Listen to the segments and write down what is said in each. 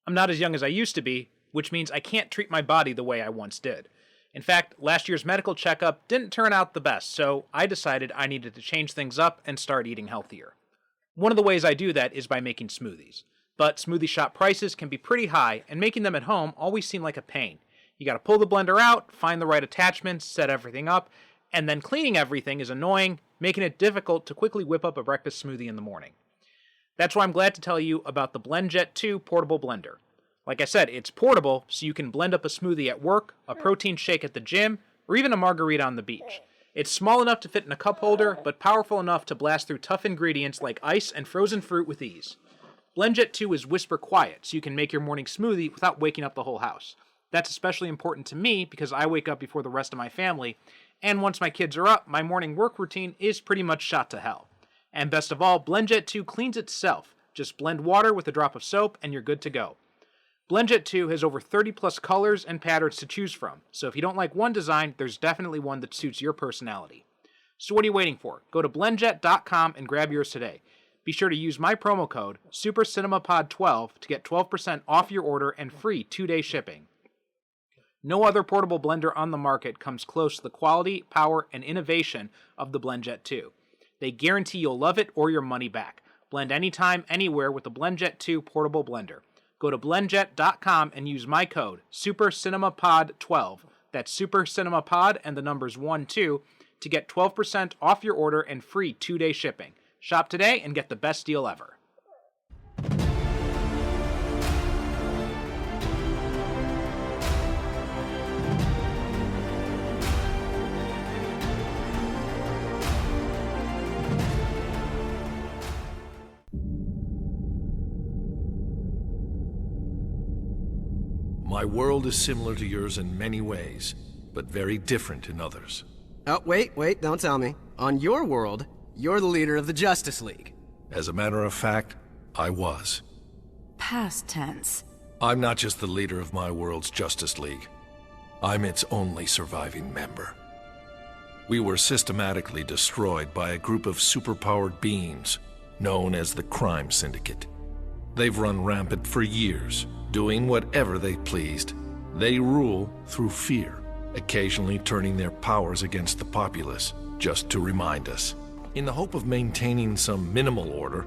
I'm not as young as I used to be, which means I can't treat my body the way I once did. In fact, last year's medical checkup didn't turn out the best, so I decided I needed to change things up and start eating healthier. One of the ways I do that is by making smoothies. But smoothie shop prices can be pretty high, and making them at home always seem like a pain. You gotta pull the blender out, find the right attachments, set everything up, and then cleaning everything is annoying, making it difficult to quickly whip up a breakfast smoothie in the morning. That's why I'm glad to tell you about the BlendJet 2 portable blender. Like I said, it's portable, so you can blend up a smoothie at work, a protein shake at the gym, or even a margarita on the beach. It's small enough to fit in a cup holder, but powerful enough to blast through tough ingredients like ice and frozen fruit with ease. BlendJet 2 is whisper quiet, so you can make your morning smoothie without waking up the whole house. That's especially important to me because I wake up before the rest of my family, and once my kids are up, my morning work routine is pretty much shot to hell. And best of all, BlendJet 2 cleans itself. Just blend water with a drop of soap and you're good to go. BlendJet 2 has over 30 plus colors and patterns to choose from, so if you don't like one design, there's definitely one that suits your personality. So what are you waiting for? Go to blendjet.com and grab yours today. Be sure to use my promo code SuperCinemaPod12 to get 12% off your order and free 2-day shipping. No other portable blender on the market comes close to the quality, power, and innovation of the BlendJet 2. They guarantee you'll love it or your money back. Blend anytime, anywhere with the BlendJet 2 portable blender. Go to blendjet.com and use my code SuperCinemaPod12. That's SuperCinemaPod and the numbers 12 to get 12% off your order and free 2-day shipping. Shop today and get the best deal ever. My world is similar to yours in many ways, but very different in others. Oh, wait, don't tell me. On your world, you're the leader of the Justice League. As a matter of fact, I was. Past tense. I'm not just the leader of my world's Justice League. I'm its only surviving member. We were systematically destroyed by a group of superpowered beings known as the Crime Syndicate. They've run rampant for years, doing whatever they pleased. They rule through fear, occasionally turning their powers against the populace, just to remind us. In the hope of maintaining some minimal order,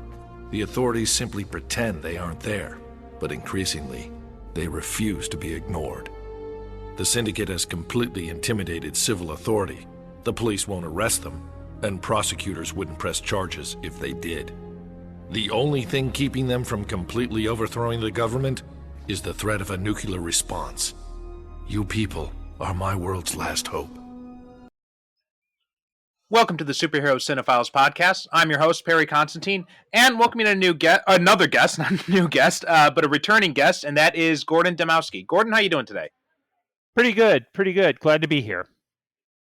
the authorities simply pretend they aren't there, but increasingly, they refuse to be ignored. The Syndicate has completely intimidated civil authority. The police won't arrest them, and prosecutors wouldn't press charges if they did. The only thing keeping them from completely overthrowing the government is the threat of a nuclear response. You people are my world's last hope. Welcome to the Superhero Cinephiles podcast. I'm your host, Perry Constantine, and welcoming another guest, not a new guest, but a returning guest, and that is Gordon Dymowski. Gordon, how you doing today? Pretty good. Glad to be here.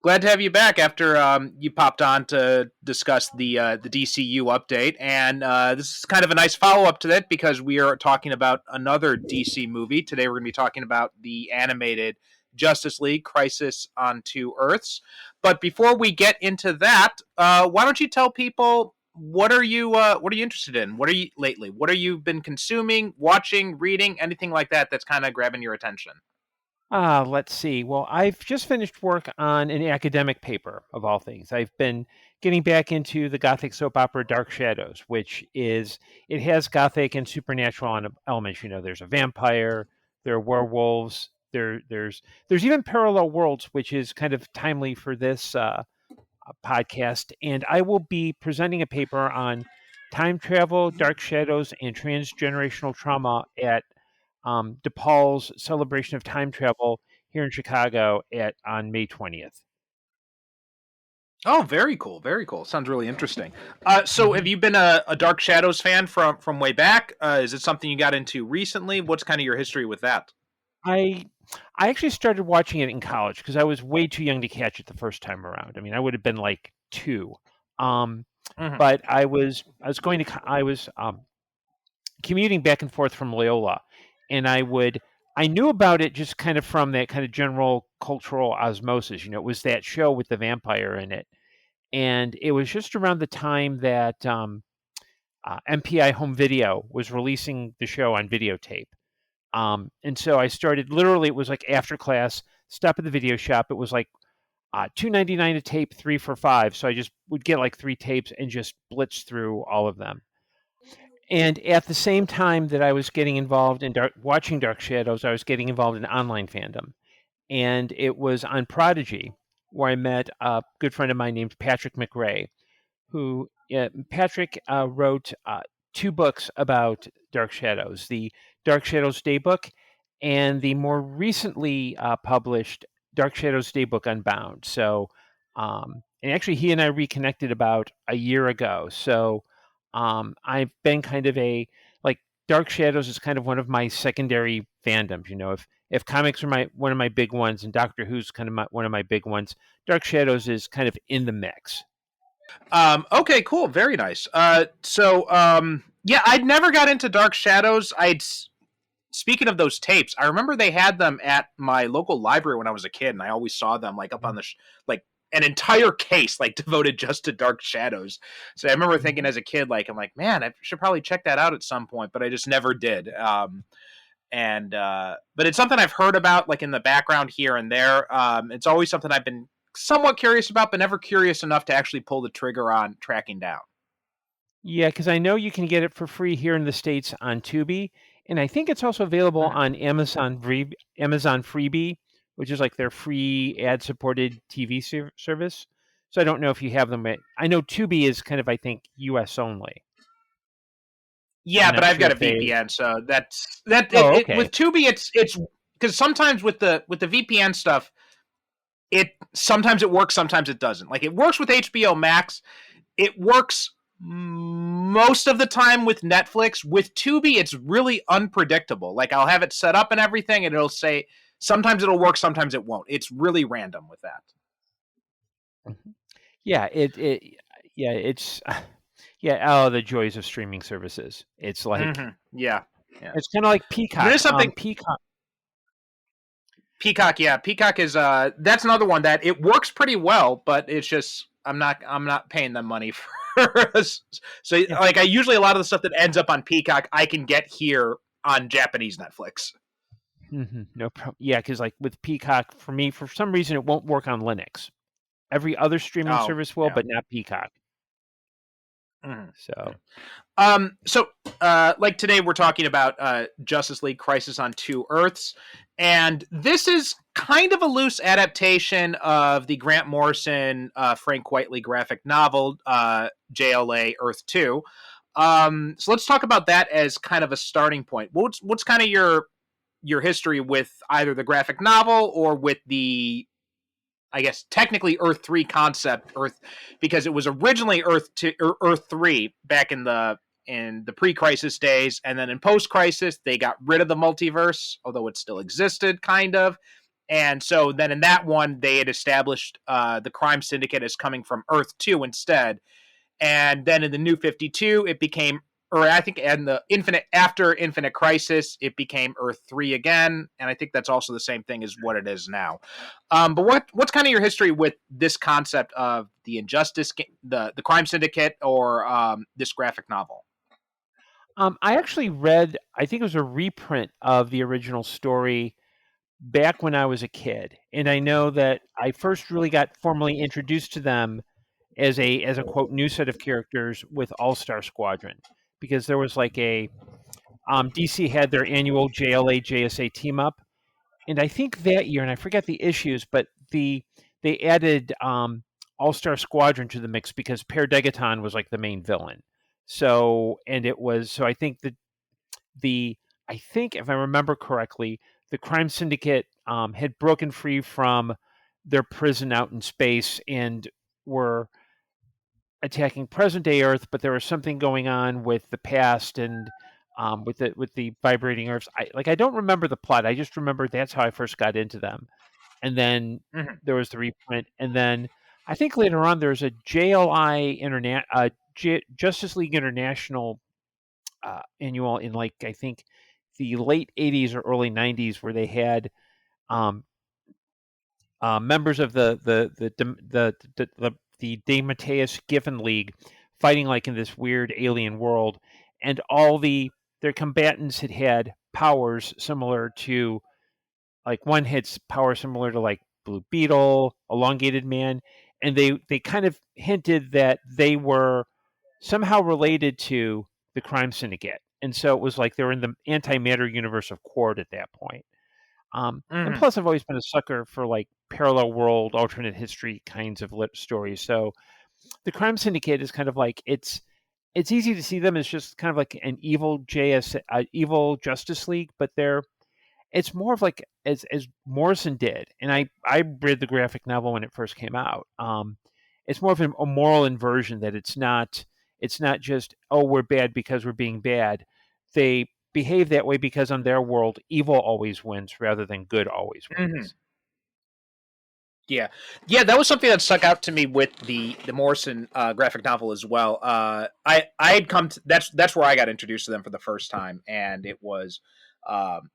Glad to have you back after you popped on to discuss the DCU update, and this is kind of a nice follow-up to that because we are talking about another DC movie. Today we're going to be talking about the animated Justice League Crisis on Two Earths. But before we get into that, why don't you tell people what are you interested in? What are you lately? What have you been consuming, watching, reading, anything like that that's kind of grabbing your attention? Let's see. Well, I've just finished work on an academic paper, of all things. I've been getting back into the Gothic soap opera Dark Shadows, it has Gothic and supernatural elements. You know, there's a vampire, there are werewolves, there's even parallel worlds, which is kind of timely for this podcast. And I will be presenting a paper on time travel, Dark Shadows, and transgenerational trauma at DePaul's Celebration of Time Travel here in Chicago on May 20th. Oh, very cool. Very cool. Sounds really interesting. So have you been a Dark Shadows fan from way back? Is it something you got into recently? What's kind of your history with that? I actually started watching it in college because I was way too young to catch it the first time around. I mean, I would have been like 2. But I was commuting back and forth from Loyola, and I knew about it just kind of from that kind of general cultural osmosis. You know, it was that show with the vampire in it. And it was just around the time that MPI Home Video was releasing the show on videotape. And so I started, literally, it was like after class, stop at the video shop. It was like $2.99 a tape, 3 for $5. So I just would get like 3 tapes and just blitz through all of them. And at the same time that I was getting involved in watching Dark Shadows, I was getting involved in online fandom. And it was on Prodigy where I met a good friend of mine named Patrick McRae, who Patrick wrote 2 books about Dark Shadows, the Dark Shadows Daybook and the more recently published Dark Shadows Daybook Unbound. So, and actually he and I reconnected about a year ago. So I've been kind of like Dark Shadows is kind of one of my secondary fandoms. If comics are one of my big ones and Doctor Who's kind of one of my big ones, Dark Shadows is kind of in the mix. Okay, cool. Very nice. Yeah, I'd never got into Dark Shadows. Speaking of those tapes, I remember they had them at my local library when I was a kid, and I always saw them like up on the like an entire case like devoted just to Dark Shadows. So I remember thinking as a kid, like, I'm like, man, I should probably check that out at some point, but I just never did. But it's something I've heard about like in the background here and there. It's always something I've been somewhat curious about, but never curious enough to actually pull the trigger on tracking down. Yeah, because I know you can get it for free here in the States on Tubi, and I think it's also available on Amazon Freebie, which is like their free ad-supported TV service. So I don't know if you have them. I know Tubi is kind of, I think, U.S. only. Yeah, but I've got a VPN, so that's that. Okay. With Tubi, it's because sometimes with the VPN stuff, sometimes it works, sometimes it doesn't. Like it works with HBO Max, it works most of the time with Netflix. With Tubi, it's really unpredictable. Like I'll have it set up and everything, and it'll say sometimes it'll work, sometimes it won't. It's really random with that. Yeah, it's oh, the joys of streaming services. It's like yeah, it's kind of like Peacock. There's something Peacock, yeah. Peacock is that's another one that it works pretty well, but it's just I'm not paying them money for. So like I usually a lot of the stuff that ends up on Peacock I can get here on Japanese Netflix. No problem. Yeah, because like with Peacock, for me, for some reason, it won't work on Linux. Every other streaming service will, but not Peacock. So like today we're talking about Justice League Crisis on Two Earths, and this is kind of a loose adaptation of the Grant Morrison, Frank Whiteley graphic novel, JLA Earth 2. So let's talk about that as kind of a starting point. What's kind of your history with either the graphic novel or with the, I guess, technically Earth 3 concept, because it was originally Earth 3 back in the pre-crisis days, and then in post-crisis they got rid of the multiverse, although it still existed kind of. And so then in that one they had established the crime syndicate as coming from Earth 2 instead. And then in the New 52 it became, or I think in the after Infinite Crisis, it became Earth 3 again, and I think that's also the same thing as what it is now. But what's kind of your history with this concept of the Injustice, the Crime Syndicate, or this graphic novel? I actually read, I think it was a reprint of the original story back when I was a kid, and I know that I first really got formally introduced to them as a quote new set of characters with All-Star Squadron, because there was like DC had their annual JLA JSA team up, and I think that year, and I forget the issues, but they added All-Star Squadron to the mix because Per Degaton was like the main villain. So I think I think if I remember correctly, the Crime Syndicate had broken free from their prison out in space and were attacking present day Earth, but there was something going on with the past and with the vibrating Earths. I don't remember the plot. I just remember that's how I first got into them. And then there was the reprint, and then I think later on there's a Justice League International annual in like I think the late 80s or early 90s where they had members of the DeMatteis Giffen League fighting like in this weird alien world, and all their combatants had powers similar to, like, one hits power similar to like Blue Beetle, Elongated Man, and they kind of hinted that they were somehow related to the crime syndicate. And so it was like they were in the antimatter universe of Quard at that point. And Hmm. plus, I've always been a sucker for like parallel world, alternate history kinds of lit stories. So the crime syndicate is kind of like it's easy to see them as just kind of like an evil Justice League, but it's more of like as Morrison did, and I read the graphic novel when it first came out. It's more of a moral inversion, that it's not just, oh, we're bad because we're being bad. They behave that way because on their world evil always wins rather than good always Hmm. wins. Yeah, yeah, that was something that stuck out to me with the Morrison graphic novel as well. I had come to, that's where I got introduced to them for the first time, and it was, um,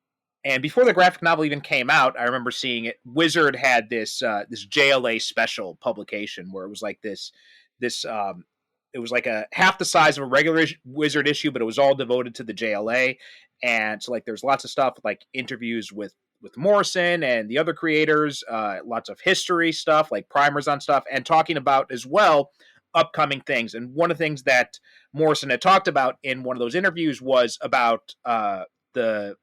and before the graphic novel even came out, I remember seeing it. Wizard had this JLA special publication where it was like this it was like a half the size of a regular Wizard issue, but it was all devoted to the JLA, and so like there's lots of stuff like interviews with Morrison and the other creators, lots of history stuff, like primers on stuff, and talking about as well upcoming things. And one of the things that Morrison had talked about in one of those interviews was about the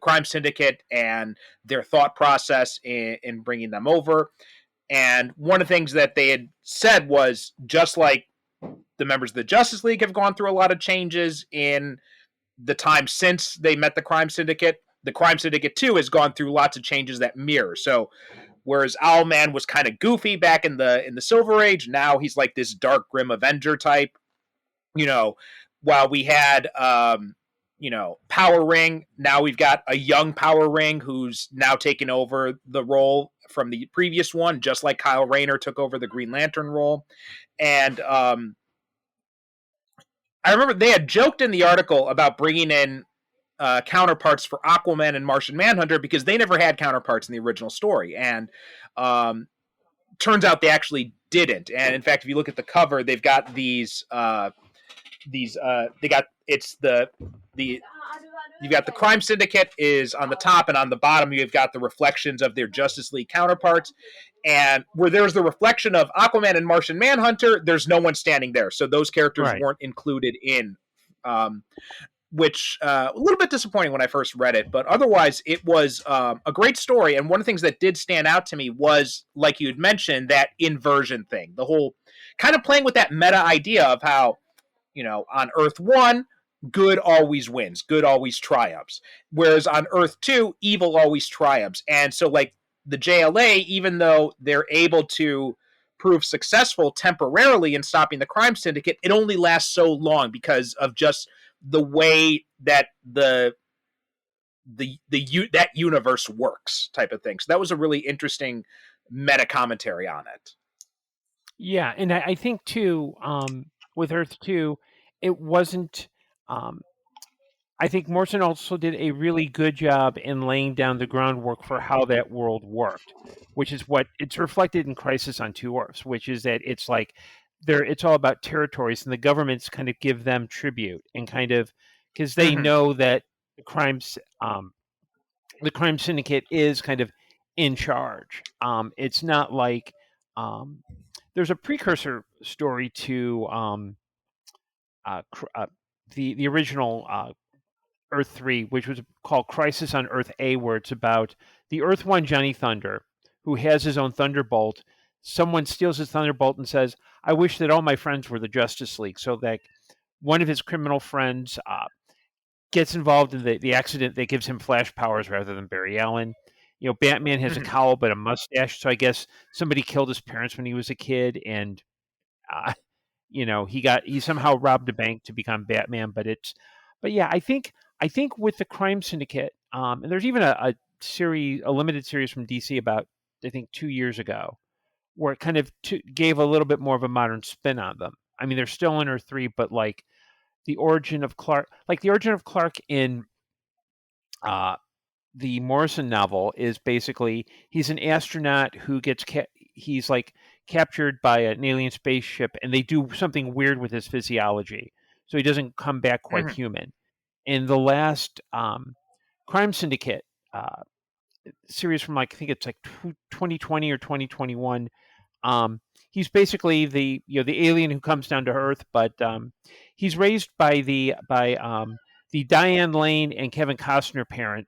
crime syndicate and their thought process in bringing them over. And one of the things that they had said was, just like the members of the Justice League have gone through a lot of changes in the time since they met the Crime Syndicate too has gone through lots of changes that mirror. So whereas Owlman was kind of goofy back in the Silver Age, now he's like this dark, grim Avenger type. You know, while we had Power Ring, now we've got a young Power Ring who's now taken over the role from the previous one, just like Kyle Rayner took over the Green Lantern role. And I remember they had joked in the article about bringing in counterparts for Aquaman and Martian Manhunter because they never had counterparts in the original story. And um, turns out they actually didn't. And in fact, if you look at the cover, they've got they got the you've got the Crime Syndicate is on the top, and on the bottom you've got the reflections of their Justice League counterparts. And where there's the reflection of Aquaman and Martian Manhunter, there's no one standing there, so those characters Right. weren't included in. Which a little bit disappointing when I first read it, but otherwise it was a great story. And one of the things that did stand out to me was, like you had mentioned, that inversion thing, the whole kind of playing with that meta idea of how, on Earth 1, good always wins, good always triumphs. Whereas on Earth 2, evil always triumphs. And so, like, the JLA, even though they're able to prove successful temporarily in stopping the crime syndicate, it only lasts so long because of just the way that that universe works, type of thing. So that was a really interesting meta commentary on it. Yeah, and I think too, with Earth 2, it wasn't. Um, I think Morrison also did a really good job in laying down the groundwork for how that world worked, which is what it's reflected in Crisis on Two Earths, which is that it's like it's all about territories, and the governments kind of give them tribute, and kind of because they Mm-hmm. know that the crime syndicate is kind of in charge. It's not like there's a precursor story to the original Earth 3, which was called Crisis on Earth A, where it's about the Earth 1 Johnny Thunder, who has his own Thunderbolt. Someone steals his Thunderbolt and says, I wish that all my friends were the Justice League. So that one of his criminal friends gets involved in the accident that gives him flash powers rather than Barry Allen. Batman has a Mm-hmm. cowl but a mustache, so I guess somebody killed his parents when he was a kid, and uh, he somehow robbed a bank to become Batman. But yeah, I think with the Crime Syndicate, and there's even a limited series from DC about, I think, 2 years ago, where it kind of gave a little bit more of a modern spin on them. I mean, they're still in Earth 3, but like the origin of Clark in uh, the Morrison novel is basically he's an astronaut who he's like captured by an alien spaceship, and they do something weird with his physiology, so he doesn't come back quite Mm-hmm. human. in the last Crime Syndicate series from like I think it's like 2020 or 2021. He's basically the alien who comes down to Earth, but he's raised by the Diane Lane and Kevin Costner parent,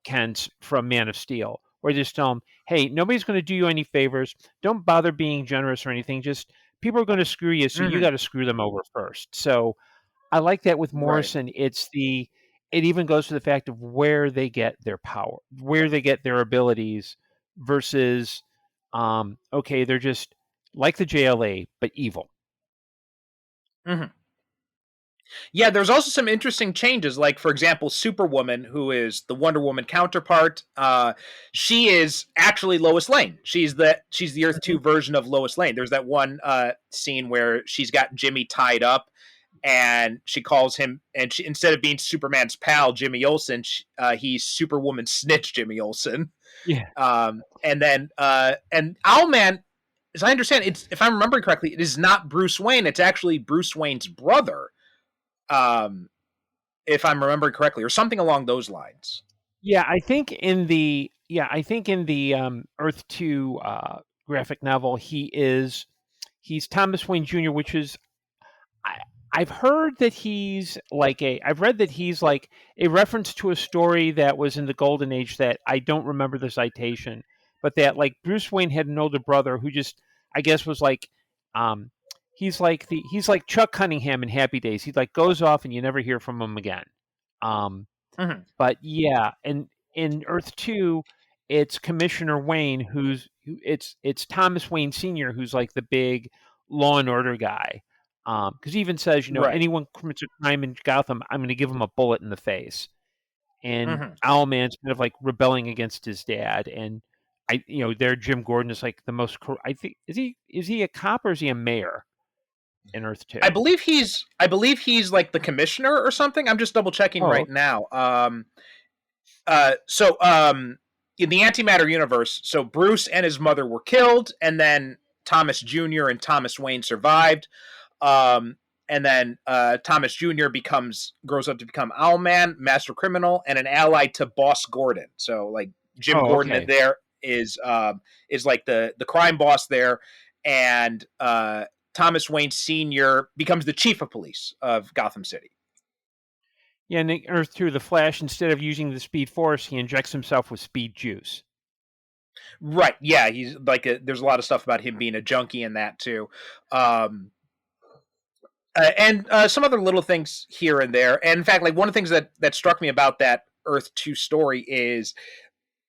Kent from Man of Steel, where they just tell him, "Hey, nobody's going to do you any favors. Don't bother being generous or anything. Just people are going to screw you, so you Hmm. got to screw them over first." So I like that with Right. Morrison. It even goes to the fact of where they get their power, where they get their abilities, versus okay, they're just like the JLA but evil. Hmm. Yeah, there's also some interesting changes. Like, for example, Superwoman, who is the Wonder Woman counterpart, she is actually Lois Lane. She's the Earth Two Mhm. version of Lois Lane. There's that one scene where she's got Jimmy tied up, and she calls him, and she, instead of being Superman's pal, Jimmy Olsen, he's Superwoman snitch Jimmy Olsen. Yeah, And Owlman, as I understand, it's if I'm remembering correctly, it is not Bruce Wayne. It's actually Bruce Wayne's brother. Um, if I'm remembering correctly, or something along those lines. yeah. I think in the Earth Two graphic novel, he's Thomas Wayne Jr., which is I, I've heard that I've read that he's like a reference to a story that was in the Golden Age that I don't remember the citation, but that like Bruce Wayne had an older brother who just, I guess, was like, um, he's like Chuck Cunningham in Happy Days. He like goes off and you never hear from him again. Um, Mhm. but yeah, and in Earth Two, it's Commissioner Wayne it's Thomas Wayne Senior who's like the big Law and Order guy. Because he even says, Right. anyone commits a crime in Gotham, I'm going to give him a bullet in the face. And Hmm. Owlman's kind of like rebelling against his dad, and there Jim Gordon is like the most. I think is he a cop or is he a mayor in Earth Two? I believe he's like the commissioner or something. I'm just double checking Oh, right now. So in the antimatter universe, so Bruce and his mother were killed, and then Thomas Jr. and Thomas Wayne survived. Um, and then Thomas Jr. grows up to become Owlman, master criminal, and an ally to Boss Gordon. So like Jim oh, Gordon okay. there is like the crime boss there, and Thomas Wayne Sr. becomes the chief of police of Gotham City. Yeah, and in Earth Two, the Flash, instead of using the Speed Force, he injects himself with Speed Juice. Right. Yeah, he's like there's a lot of stuff about him being a junkie in that too. Um, and some other little things here and there. And in fact, like one of the things that struck me about that Earth 2 story is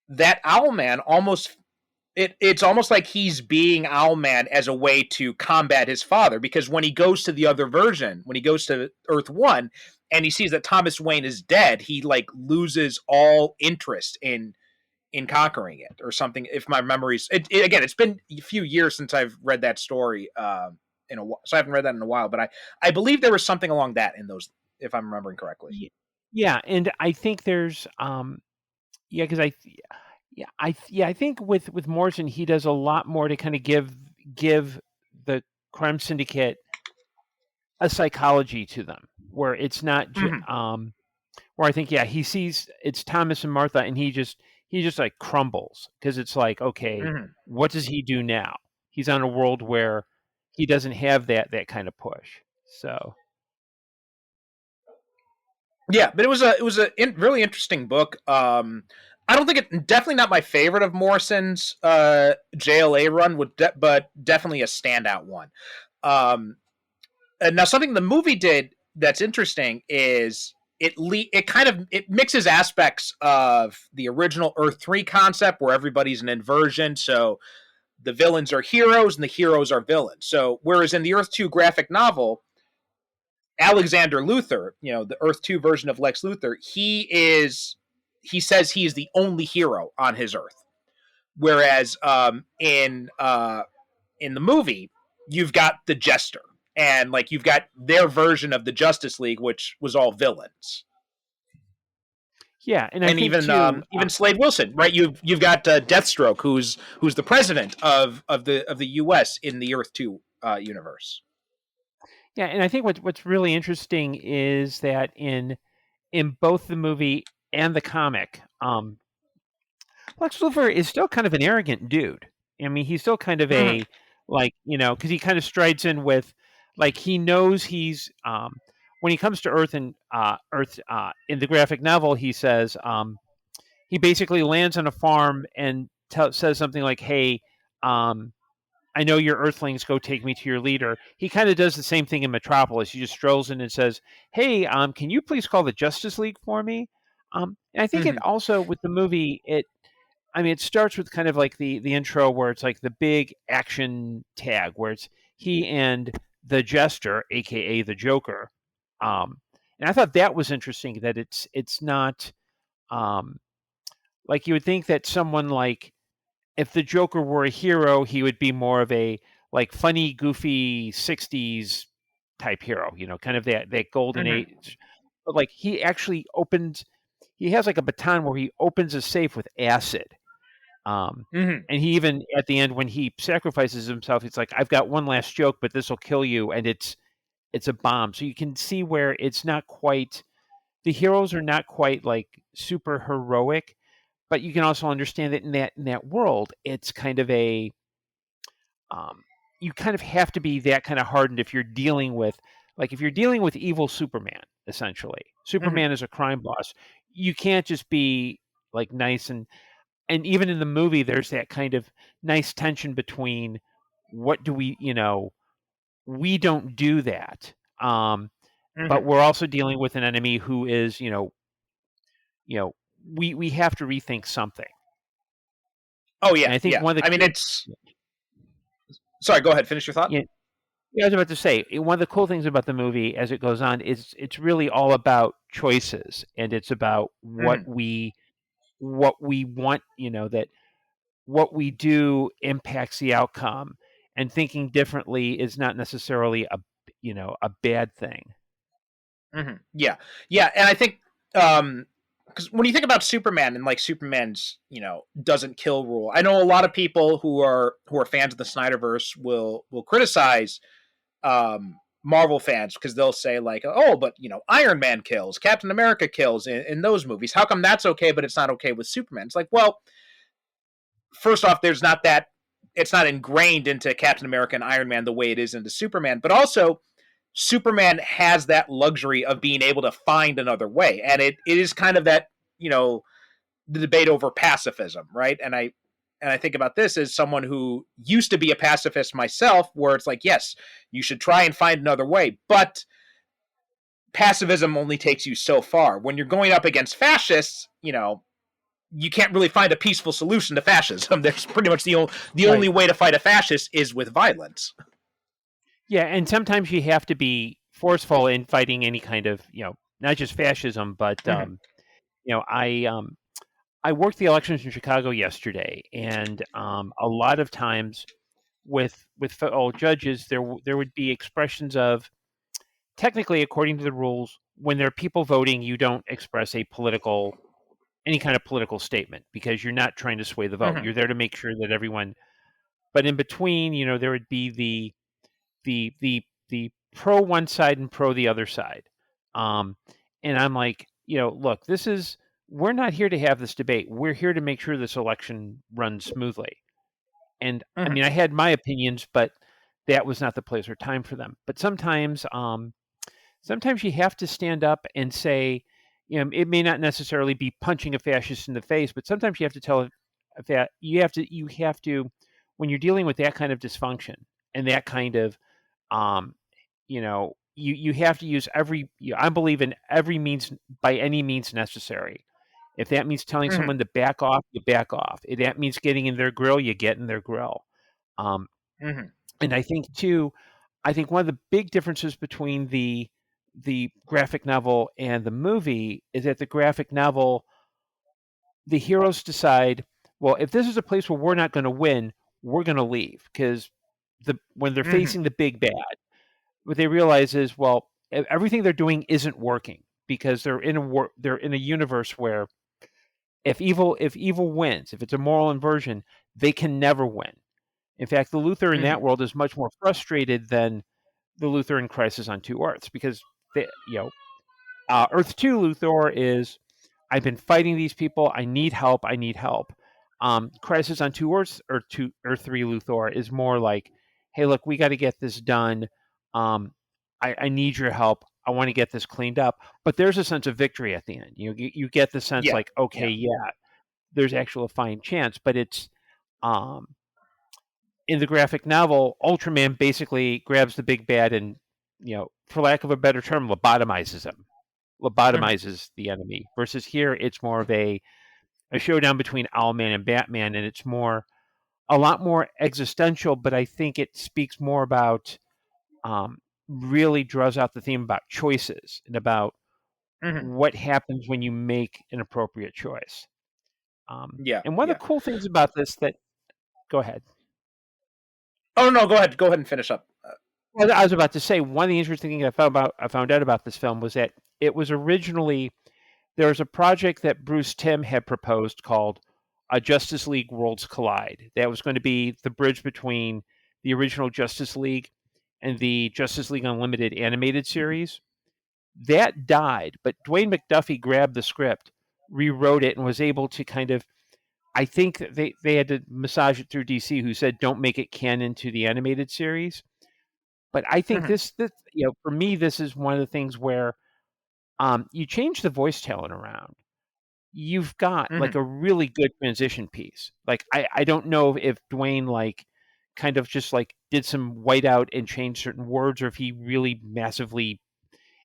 that Owlman it's almost like he's being Owlman as a way to combat his father, because when he goes to the other version, when he goes to Earth 1 and he sees that Thomas Wayne is dead, he like loses all interest in conquering it or something. If my memory's again, it's been a few years since I've read that story. So I haven't read that in a while, but I believe there was something along that in those, if I'm remembering correctly. Yeah, and I think there's yeah, because I think with Morrison he does a lot more to kind of give the crime syndicate a psychology to them where it's not Hmm. where I think he sees it's Thomas and Martha and he just like crumbles because it's like, okay, Hmm. what does he do now? He's on a world where he doesn't have that kind of push. So Yeah, but it was a really interesting book. I don't think definitely not my favorite of Morrison's JLA run, but definitely a standout one. Um, and now something the movie did that's interesting is it mixes aspects of the original Earth 3 concept where everybody's an inversion, so the villains are heroes and the heroes are villains. So whereas in the Earth 2 graphic novel, Alexander Luthor, the Earth 2 version of Lex Luthor, he says he is the only hero on his Earth. Whereas in the movie, you've got the Jester, and like you've got their version of the Justice League, which was all villains, yeah, and I and think even too, Slade Wilson, right? You've got Deathstroke, who's the president of the U.S. in the Earth 2 universe. yeah, and I think what's really interesting is that in both the movie and the comic, Lex Luthor is still kind of an arrogant dude. I mean, he's still kind of Mhm. a like, because he kind of strides in with, like, he knows he's when he comes to Earth and Earth in the graphic novel, he says he basically lands on a farm and says something like, "Hey, um, I know you're Earthlings. Go take me to your leader." He kind of does the same thing in Metropolis. He just strolls in and says, "Hey, can you please call the Justice League for me?" And I think it Mhm. also with the movie, it starts with kind of like the intro where it's like the big action tag where it's he and the Jester, aka the Joker. And I thought that was interesting that it's not um, like you would think that someone like if the Joker were a hero, he would be more of a like funny, goofy '60s type hero, kind of that golden Mhm. age. But like he has like a baton where he opens a safe with acid. Mhm. And he even at the end when he sacrifices himself, it's like I've got one last joke, but this will kill you, and it's a bomb. So you can see where it's not quite the heroes are not quite like super heroic, but you can also understand that in that world, it's kind of a you kind of have to be that kind of hardened if you're dealing with like if you're dealing with evil Superman, essentially. Mhm. Superman is a crime boss. You can't just be like nice and even in the movie there's that kind of nice tension between what do we don't do that. But Mhm. we're also dealing with an enemy who is, you know, we have to rethink something. Oh And yeah, I think yeah. one of the I mean, cool it's sorry. Go ahead. Finish your thought. yeah, yeah, I was about to say one of the cool things about the movie as it goes on is it's really all about choices and it's about Mhm. what we want, that what we do impacts the outcome and thinking differently is not necessarily a bad thing. Yeah, yeah, and I think because when you think about Superman and like Superman's doesn't kill rule, I know a lot of people who are fans of the Snyderverse will criticize Marvel fans because they'll say like, oh, but Iron Man kills, Captain America kills in those movies. How come that's okay, but it's not okay with Superman? It's like, well, first off, there's not that it's not ingrained into Captain America and Iron Man the way it is into Superman, but also Superman has that luxury of being able to find another way. And it is kind of that, the debate over pacifism, right? And I think about this as someone who used to be a pacifist myself, where it's like, yes, you should try and find another way, but pacifism only takes you so far. When you're going up against fascists, you can't really find a peaceful solution to fascism. There's pretty much the only Right. way to fight a fascist is with violence. Yeah, and sometimes you have to be forceful in fighting any kind of, not just fascism, but Mm-hmm. you know, I worked the elections in Chicago yesterday, and a lot of times with federal judges, there would be expressions of technically, according to the rules, when there are people voting, you don't express any kind of political statement because you're not trying to sway the vote. Mm-hmm. You're there to make sure that everyone. But in between, there would be the pro one side and pro the other side. Um, and I'm like, look, we're not here to have this debate. We're here to make sure this election runs smoothly. And I Mm-hmm. mean, I had my opinions, but that was not the place or time for them. But sometimes you have to stand up and say, it may not necessarily be punching a fascist in the face, but sometimes you have to tell that you have to when you're dealing with that kind of dysfunction and that kind of um, you have to use I believe in every means by any means necessary. If that means telling Mm-hmm. someone to back off, you back off. If that means getting in their grill, you get in their grill. Um, Mm-hmm. and I think one of the big differences between the graphic novel and the movie is that the graphic novel, the heroes decide, well, if this is a place where we're not going to win, we're going to leave because when they're Mm-hmm. facing the big bad, what they realize is, well, everything they're doing isn't working because they're in a universe where if evil wins, if it's a moral inversion, they can never win. In fact, the Luthor in Mm-hmm. that world is much more frustrated than the Luthor in Crisis on Two Earths because they, Earth 2 Luthor is, I've been fighting these people. I need help. I need help. Crisis on Two Earths, Earth 3 Luthor is more like, hey, look, we got to get this done. I need your help. I want to get this cleaned up. But there's a sense of victory at the end. You get the sense Yeah. like, okay, Yeah. yeah, there's actual fine chance. But it's um, in the graphic novel, Ultraman basically grabs the big bad and, for lack of a better term, lobotomizes him, Mhm. lobotomizes the enemy. Versus here, it's more of a showdown between Owlman and Batman, and it's a lot more existential. But I think it speaks more about, really draws out the theme about choices and about Mhm. what happens when you make an appropriate choice. Yeah. And one of Yeah. the cool things about this that go ahead. Oh no, go ahead. Go ahead and finish up. Well, I was about to say one of the interesting things I found out about this film was that it was originally there was a project that Bruce Timm had proposed called a Justice League Worlds Collide. That was going to be the bridge between the original Justice League and the Justice League Unlimited animated series. That died, but Dwayne McDuffie grabbed the script, rewrote it, and was able to kind of. I think that they had to massage it through DC, who said don't make it canon to the animated series. But I think Mhm. this for me, this is one of the things where you change the voice talent around. You've got like Mhm. a really good transition piece. Like I don't know if Dwayne like kind of just like did some whiteout and changed certain words, or if he really massively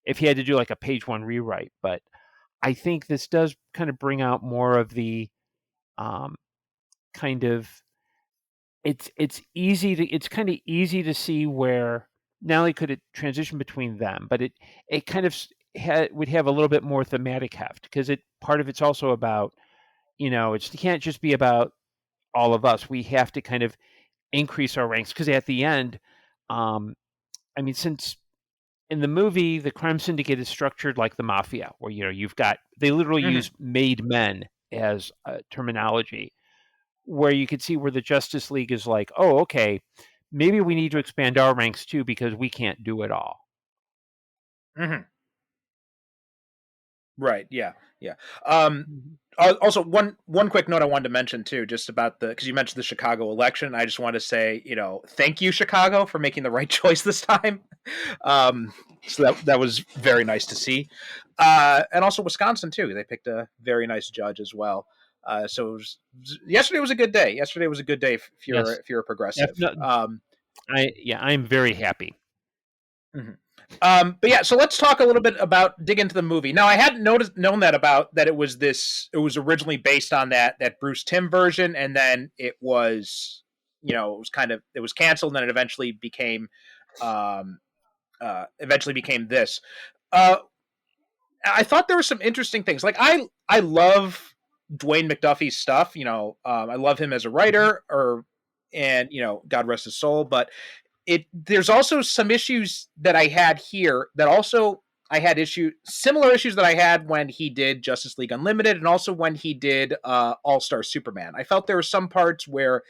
if he had to do like a page one rewrite. But I think this does kind of bring out more of the um, kind of it's kind of easy to see where not only could it transition between them, but it kind of would have a little bit more thematic heft because it part of it's also about it can't just be about all of us. We have to kind of increase our ranks because at the end, um, I mean, since in the movie the crime syndicate is structured like the mafia, where you've got they literally Mhm. use made men as terminology where you could see where the Justice League is like, oh, okay, maybe we need to expand our ranks too because we can't do it all. Mhm. Right. Yeah. Yeah. Um, Mhm. Also, one quick note I wanted to mention too, just about the because you mentioned the Chicago election. I just want to say, thank you, Chicago, for making the right choice this time. Um, so that was very nice to see, and also Wisconsin too. They picked a very nice judge as well. So yesterday was a good day. Yesterday was a good day Yes, if you're a progressive. definitely. I'm very happy. Mhm. But yeah, so let's talk a little bit about dig into the movie. Now, I hadn't known that it was originally based on that Bruce Timm version, and then it was it was canceled, and then it eventually became this. Uh, I thought there were some interesting things. Like I love Dwayne McDuffie's stuff. I love him as a Mhm. writer, and God rest his soul, but there's also some issues that I had here that also I had similar issues that I had when he did Justice League Unlimited and also when he did All Star Superman. I felt there were some parts where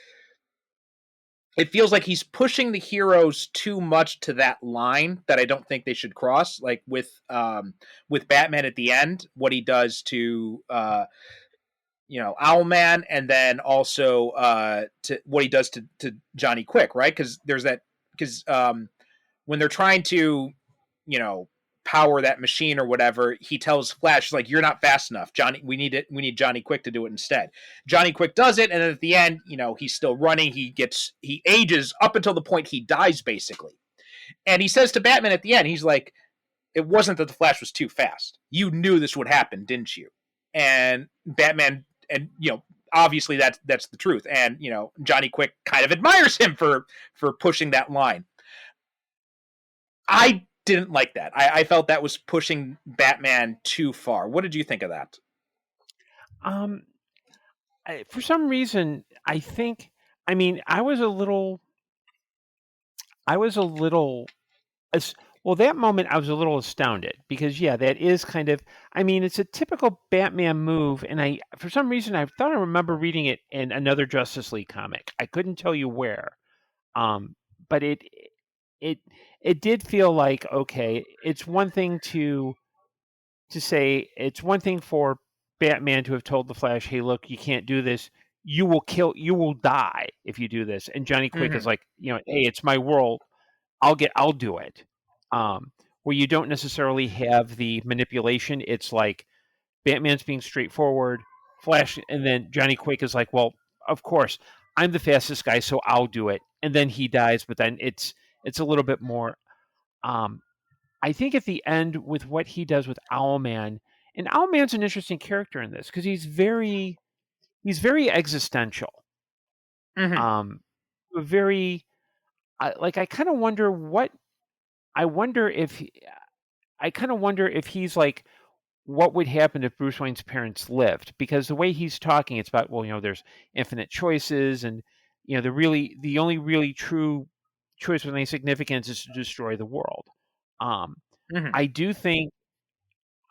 it feels like he's pushing the heroes too much to that line that I don't think they should cross. Like with Batman at the end, what he does to Owlman, and then also to what he does to Johnny Quick, right? Because there's that because when they're trying to, you know, power that machine or whatever, he tells Flash, like, "You're not fast enough, Johnny. We need it. We need Johnny Quick to do it instead." Johnny Quick does it, and then at the end, he's still running. He ages up until the point he dies, basically. And he says to Batman at the end, he's like, "It wasn't that the Flash was too fast. You knew this would happen, didn't you?" And Batman, and obviously that's the truth. And Johnny Quick kind of admires him for pushing that line. I didn't like that. I felt that was pushing Batman too far. What did you think of that? Um, for some reason, I think. I mean, I was a little as well, that moment I was a little astounded because yeah, that is kind of I mean, it's a typical Batman move and I for some reason I thought I remember reading it in another Justice League comic. I couldn't tell you where. Um, but it it did feel like okay, it's one thing to to say it's one thing for Batman to have told the Flash, "Hey, look, you can't do this. You will die if you do this." And Johnny Quick is Hmm. like, "Hey, it's my world. I'll do it." Where you don't necessarily have the manipulation. It's like Batman's being straightforward, Flash, and then Johnny Quick is like, "Well, of course, I'm the fastest guy, so I'll do it." And then he dies, but then it's a little bit more. Um, I think at the end with what he does with Owlman, and Owlman's an interesting character in this because he's very existential. Hmm. Um, very like I wonder if I kind of wonder if he's like what would happen if Bruce Wayne's parents lived, because the way he's talking, it's about, well, there's infinite choices, and the only really true choice with any significance is to destroy the world. Um, Hmm. I do think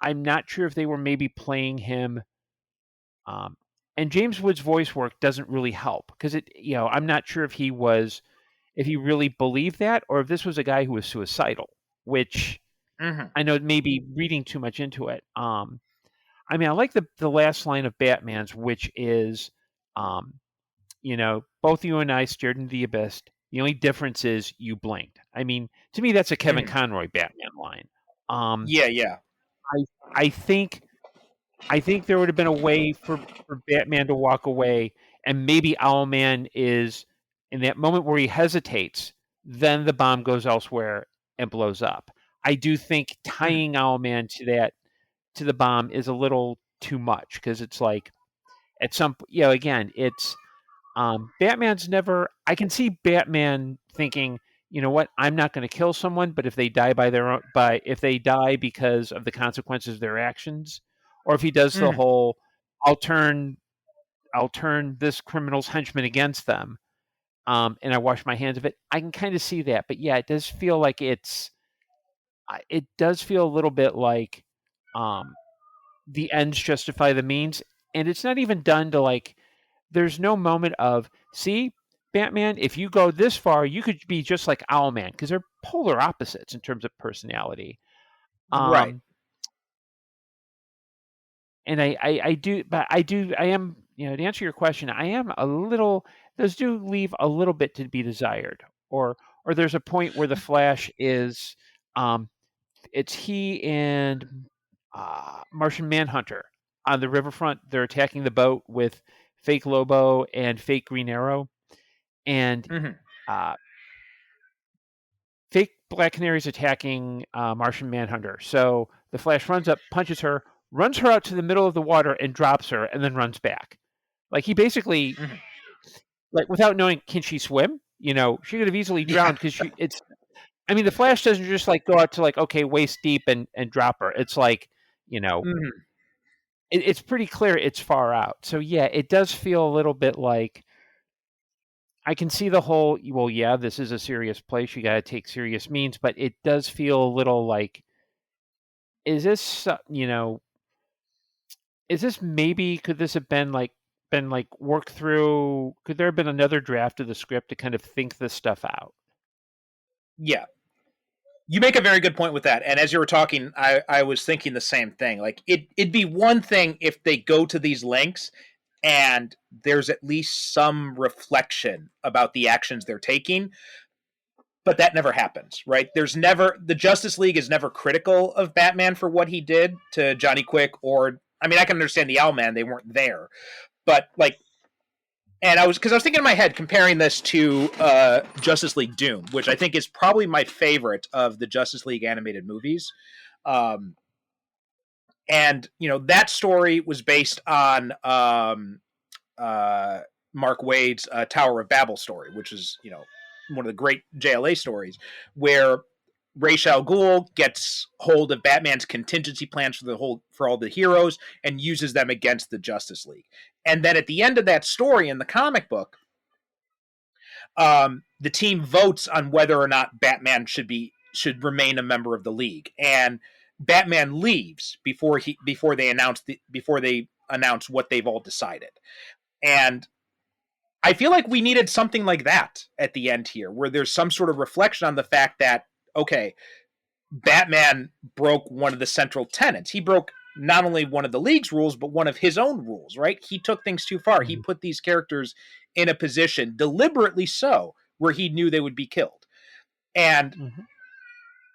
I'm not sure if they were maybe playing him. And James Wood's voice work doesn't really help because I'm not sure if he really believed that, or if this was a guy who was suicidal, which Hmm. I know maybe reading too much into it. I mean, I like the last line of Batman's, which is, um, both you and I stared into the abyss. The only difference is you blinked. I mean, to me, that's a Kevin Hmm. Conroy Batman line. Um, Yeah, yeah. I I think there would have been a way for Batman to walk away, and maybe Owlman is in that moment where he hesitates, then the bomb goes elsewhere and blows up. I do think Hmm. tying Owlman to the bomb is a little too much because it's like at some again it's Batman's never. I can see Batman thinking, you know what, I'm not going to kill someone, but if they die if they die because of the consequences of their actions, or if he does the Hmm. whole, I'll turn this criminal's henchman against them, and I wash my hands of it. I can kind of see that, but yeah, it does feel like it does feel a little bit like, um, the ends justify the means, and it's not even done to like there's no moment of, see, Batman, if you go this far, you could be just like Owlman, because they're polar opposites in terms of personality. Right. Um, and I am, to answer your question, I am a little, those do leave a little bit to be desired. Or there's a point where the Flash is, um, it's he and Martian Manhunter on the riverfront. They're attacking the boat with fake Lobo and fake Green Arrow. And Hmm. uh, fake Black Canary's attacking Martian Manhunter. So the Flash runs up, punches her, runs her out to the middle of the water, and drops her, and then runs back. Like he basically, Hmm. like without knowing, can she swim? She could have easily Yeah. drowned because she. It's. I mean, the Flash doesn't just like go out to like, okay, waist deep and drop her. It's like, you know, Hmm. it's pretty clear it's far out. So yeah, it does feel a little bit like I can see the whole, well, yeah, this is a serious place. You got to take serious means, but it does feel a little like, is this, is this maybe, could this have been like worked through? Could there have been another draft of the script to kind of think this stuff out? Yeah. You make a very good point with that. And as you were talking, I was thinking the same thing. Like it'd be one thing if they go to these lengths and there's at least some reflection about the actions they're taking, but that never happens, right? The Justice League is never critical of Batman for what he did to Johnny Quick, or I mean, I can understand the Owlman, they weren't there, but like, and because I was thinking in my head comparing this to Justice League Doom, which I think is probably my favorite of the Justice League animated movies. Um, and that story was based on uh, Mark Waid's Tower of Babel story, which is one of the great JLA stories, where Ra's al Ghul gets hold of Batman's contingency plans for all the heroes and uses them against the Justice League. And then at the end of that story in the comic book, the team votes on whether or not Batman should remain a member of the League, and Batman leaves before they announce what they've all decided. And I feel like we needed something like that at the end here, where there's some sort of reflection on the fact that, okay, Batman broke one of the central tenets. He broke not only one of the League's rules, but one of his own rules, right? He took things too far. He Mhm. put these characters in a position, deliberately so, where he knew they would be killed. And Mhm.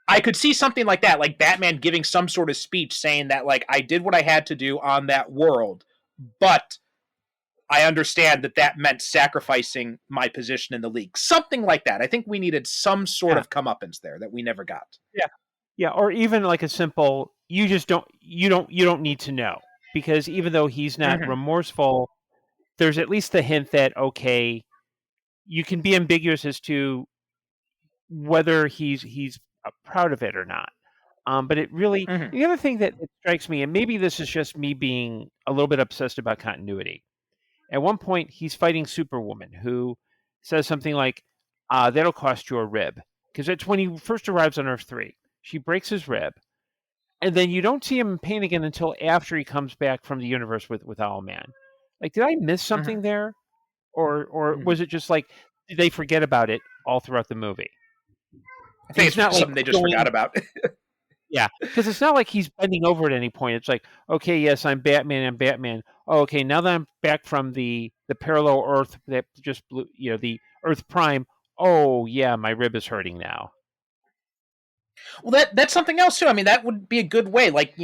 I could see something like that, like Batman giving some sort of speech saying that, like, I did what I had to do on that world, but I understand that that meant sacrificing my position in the League. Something like that. I think we needed some sort Yeah. of comeuppance there that we never got. Yeah. Yeah, or even like a simple you don't need to know, because even though he's not Mm-hmm. remorseful, there's at least the hint that, okay, you can be ambiguous as to whether he's proud of it or not. But it really, Mm-hmm. the other thing that strikes me, and maybe this is just me being a little bit obsessed about continuity. At one point, he's fighting Superwoman, who says something like, "That'll cost you a rib," because it's when he first arrives on Earth 3. She breaks his rib, and then you don't see him in pain again until after he comes back from the universe with Owlman. Like, did I miss Mm-hmm. something there, or Mm-hmm. was it just like did they forget about it all throughout the movie? I Because think it's not it's like something they just forgot going, about. yeah, because it's not like he's bending over at any point. It's like, okay, yes, I'm Batman. I'm Batman. Oh, okay, now that I'm back from the parallel Earth that just blew, the Earth Prime. Oh yeah, my rib is hurting now. Well, that's something else too. I mean, that would be a good way, like,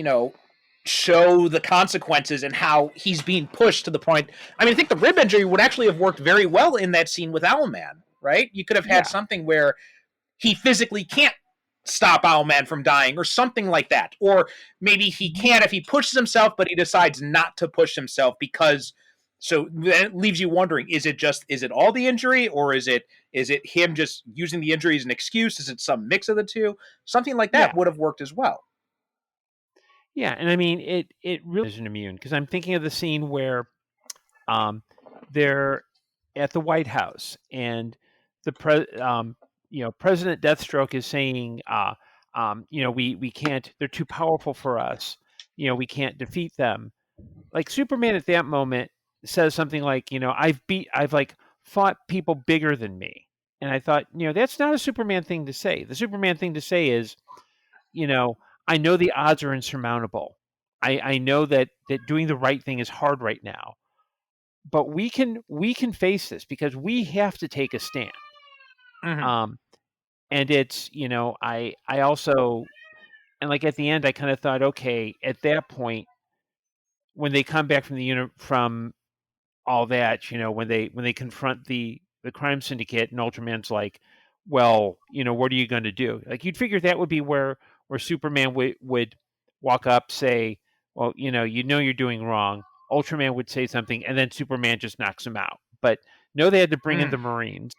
show the consequences and how he's being pushed to the point. I mean, I think the rib injury would actually have worked very well in that scene with Owlman, right? You could have had Yeah, something where he physically can't stop Owlman from dying or something like that. Or maybe he mhm. can if he pushes himself, but he decides not to push himself because so then it leaves you wondering, is it all the injury, or is it him just using the injury as an excuse? Is it some mix of the two? Something like Yeah, that would have worked as well. yeah, and I mean it really isn't immune, because I'm thinking of the scene where um they're at the White House, and President Deathstroke is saying, we can't, they're too powerful for us, we can't defeat them. Like, Superman at that moment says something like, I've like fought people bigger than me. And I thought, that's not a Superman thing to say. The Superman thing to say is, you know, I know the odds are insurmountable. I know that doing the right thing is hard right now, but we can face this because we have to take a stand. Mm-hmm. Um, and it's, I also, and like at the end, I kind of thought, okay, at that point, when they come back from from all that, when they confront the crime syndicate, and Ultraman's like, well, what are you going to do? Like, you'd figure that would be where Superman would walk up, say, well, you're doing wrong. Ultraman would say something, and then Superman just knocks him out. But no, they had to bring in Mm-hmm. the Marines,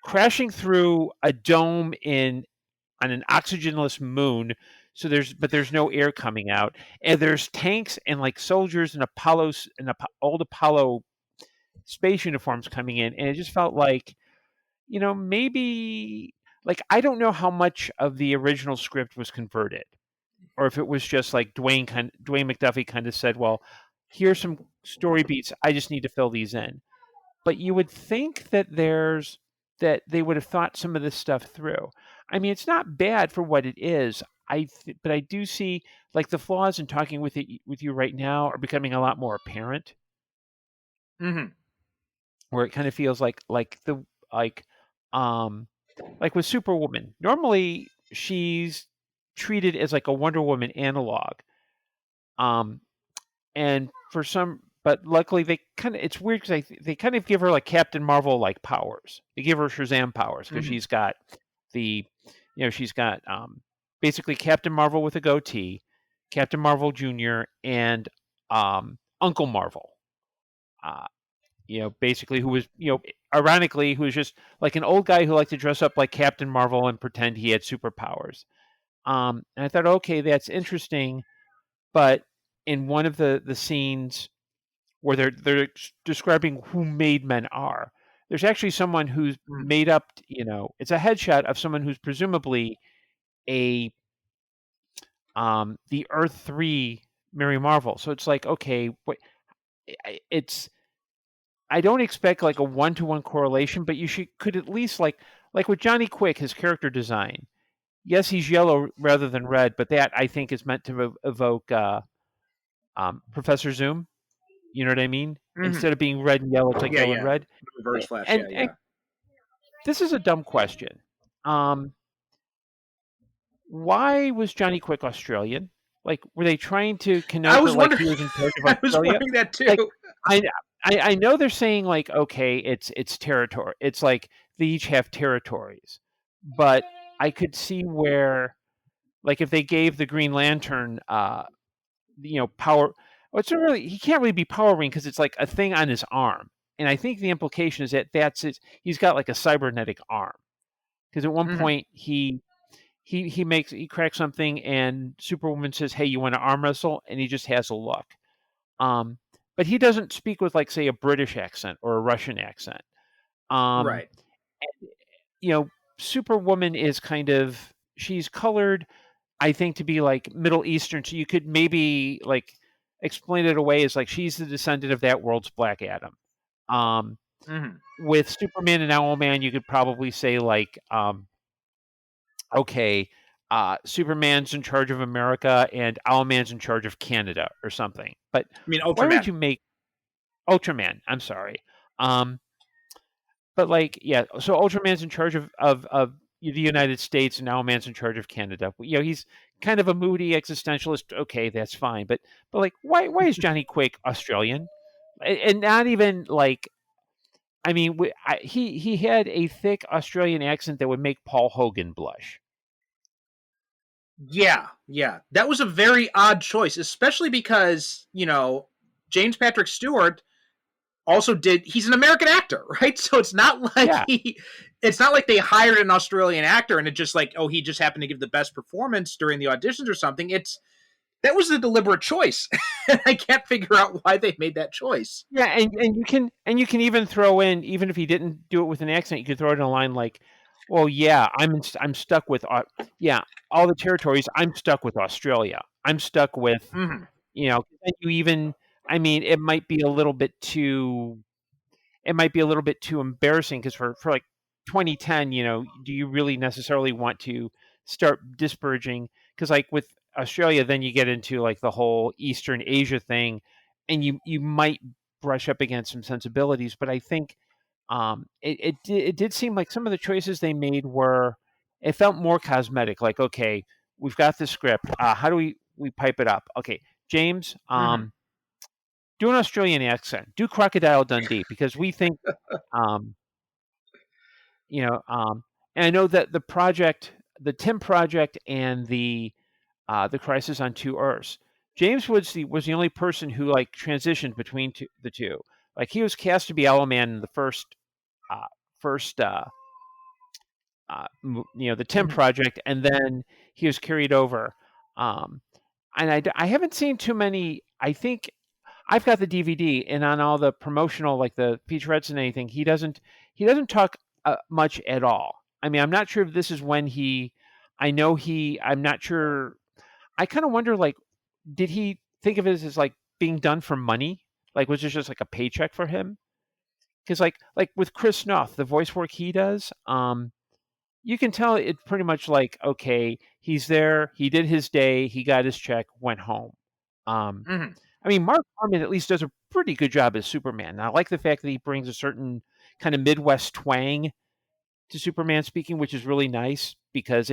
crashing through a dome on an oxygenless moon. So there's no air coming out, and there's tanks and like soldiers and old Apollo space uniforms coming in, and it just felt like, maybe, like, I don't know how much of the original script was converted, or if it was just like Dwayne McDuffie kind of said, well, here's some story beats, I just need to fill these in. But you would think that they would have thought some of this stuff through. I mean, it's not bad for what it is. But I do see, like, the flaws in talking with you right now are becoming a lot more apparent, Mm-hmm. where it kind of feels like um like with Superwoman. Normally she's treated as like a Wonder Woman analog. Um and for some But luckily they kind of, it's weird because they kind of give her like Captain Marvel like powers. They give her Shazam powers because Mm-hmm. the she's got basically Captain Marvel with a goatee, Captain Marvel Jr., and Uncle Marvel. Uh basically, who was, ironically, who was just like an old guy who liked to dress up like Captain Marvel and pretend he had superpowers. And I thought, okay, that's interesting. But in one of the scenes where they're describing who made men are, there's actually someone who's made up. It's a headshot of someone who's presumably a the Earth 3 Mary Marvel. So it's like, okay, it's, I don't expect like a one-to-one correlation, but you could at least, like with Johnny Quick, his character design. yes, he's yellow rather than red, but that I think is meant to evoke Professor Zoom. You know what I mean? Hmm. Instead of being red and yellow, it's like Yeah, yellow and yeah. red. Reverse Flash. Yeah, And yeah. this is a dumb question. Um, why was Johnny Quick Australian? Like, were they trying to I connote that was like wondering. he was in charge of I was Australia? wondering that too. Like, I I know they're saying like, okay, it's territory. It's like they each have territories, but I could see where, like, if they gave the Green Lantern, power. Well, it's not really. He can't really be Power Ring because it's like a thing on his arm, and I think the implication is that that's it. He's got like a cybernetic arm because at one Hmm. point he cracks something and Superwoman says, "Hey, you want to arm wrestle?" And he just has a look. Um, but he doesn't speak with like say a British accent or a Russian accent. Um, Right. you know, Superwoman is kind of she's colored, I think, to be like Middle Eastern. So you could maybe like explain it away as like she's the descendant of that world's Black Adam. Um, Hmm. with Superman and Owlman, you could probably say like, okay, Superman's in charge of America and Owlman's in charge of Canada or something. But I mean, why would Ultraman. you make Ultraman? I'm sorry. Um, but like, yeah, so Ultraman's in charge of the United States, and Owlman's in charge of Canada. He's kind of a moody existentialist. Okay, that's fine. But like, why is Johnny Quick Australian? And not even like, I mean, he had a thick Australian accent that would make Paul Hogan blush. Yeah, yeah. That was a very odd choice, especially because, James Patrick Stewart also he's an American actor, right? So Yeah, it's not like they hired an Australian actor and it just like, oh, he just happened to give the best performance during the auditions or something. That was a deliberate choice. I can't figure out why they made that choice. yeah, and you can even throw in, even if he didn't do it with an accent, you could throw in a line like, "Well, yeah, I'm stuck with yeah, all the territories. I'm stuck with Australia. I'm stuck with Hmm. And you even, I mean, it might be a little bit too embarrassing because for like 2010, do you really necessarily want to start disparaging? Because like with Australia, then you get into like the whole Eastern Asia thing, and you might brush up against some sensibilities. But I think it did seem like some of the choices they made it felt more cosmetic. Like, okay, we've got the script. How do we pipe it up? Okay, James, Hmm. do an Australian accent. Do Crocodile Dundee because we think, um, you know, um, and I know that the Tim project, and the Crisis on Two Earths. James was the only person who like transitioned between the two. Like he was cast to be Owlman in the uh, first the Tim Hmm. project, and then he was carried over. Um, and I haven't seen too many. I think I've got the DVD, and on all the promotional, like the featurettes and anything, he doesn't talk much at all. I mean, I'm not sure if this is when he. I know he. I'm not sure. I kind of wonder, like, did he think of it as like being done for money? Like, was this just like a paycheck for him? Because like with Chris Noth, the voice work he does, you can tell it's pretty much like, okay, he's there, he did his day, he got his check, went home. Um, Hmm. I mean, Mark Harmon at least does a pretty good job as Superman. And I like the fact that he brings a certain kind of Midwest twang to Superman speaking, which is really nice because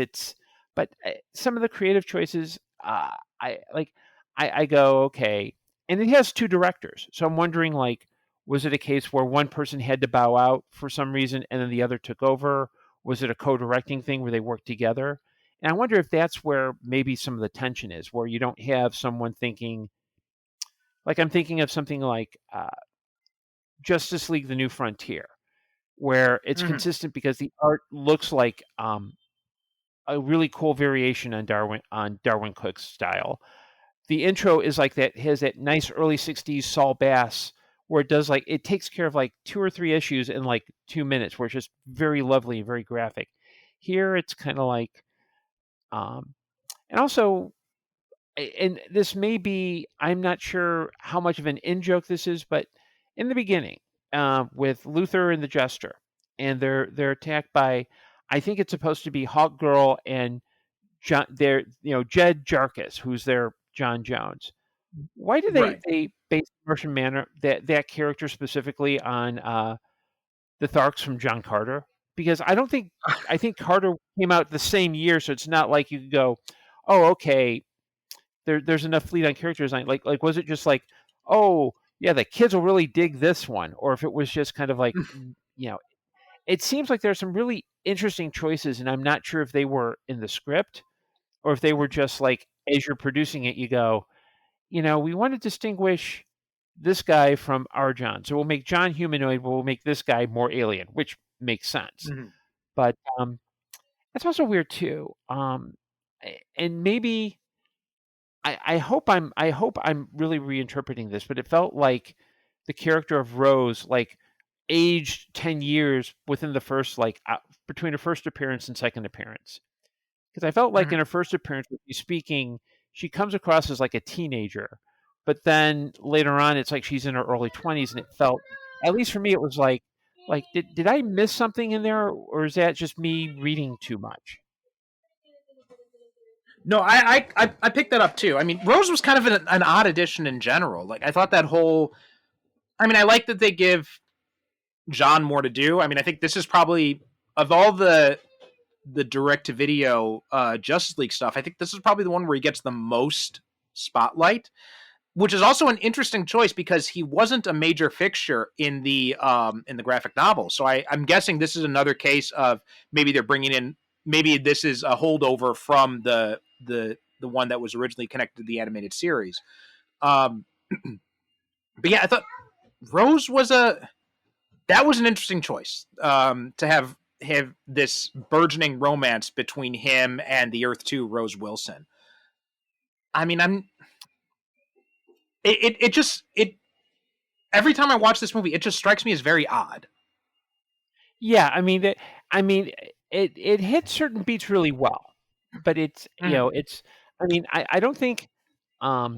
but some of the creative choices, I like, I go, okay. And it has two directors. So I'm wondering, like, was it a case where one person had to bow out for some reason and then the other took over? Was it a co directing thing where they worked together? And I wonder if that's where maybe some of the tension is, where you don't have someone thinking, like, I'm thinking of something like Justice League: The New Frontier, where it's Hmm. consistent because the art looks like a really cool variation on Darwin Cook's style. The intro is like that, has that nice early '60s Saul Bass, where it takes care of like two or three issues in like 2 minutes, where it's just very lovely and very graphic. Here it's kind of like, um, and also, and this may be, I'm not sure how much of an in joke this is, but in the beginning, with Luther and the Jester, and they're attacked by, I think it's supposed to be Hawk Girl and Jed Jarkis, who's their John Jones. Why do Right. they base Martian Manhunter, that character specifically, on the Tharks from John Carter? Because I think Carter came out the same year, so it's not like you could go, oh, okay, there's enough fleet on character design. Like was it just like, oh yeah, the kids will really dig this one, or if it was just kind of like, it seems like there's some really interesting choices, and I'm not sure if they were in the script or if they were just like, as you're producing it, you go, we want to distinguish this guy from our John. So we'll make John humanoid, but we'll make this guy more alien, which makes sense. Mm-hmm. But that's also weird too. And maybe I hope I'm really reinterpreting this, but it felt like the character of Rose like aged 10 years within the first between her first appearance and second appearance. Because I felt like in her first appearance, with you speaking, she comes across as like a teenager, but then later on, it's like she's in her early 20s, and it felt, at least for me, it was like did I miss something in there, or is that just me reading too much? No, I picked that up too. I mean, Rose was kind of an odd addition in general. Like I thought that whole, I mean, I like that they give John more to do. I mean, I think this is probably, of all the direct to video Justice League stuff, I think this is probably the one where he gets the most spotlight, which is also an interesting choice because he wasn't a major fixture in the graphic novel. So I'm guessing this is another case of maybe they're bringing in, maybe this is a holdover from the one that was originally connected to the animated series. But yeah, I thought Rose was an interesting choice to have this burgeoning romance between him and the Earth 2 Rose Wilson. I mean, every time I watch this movie, it just strikes me as very odd. Yeah, I mean it hits certain beats really well, but it's I mean I don't think I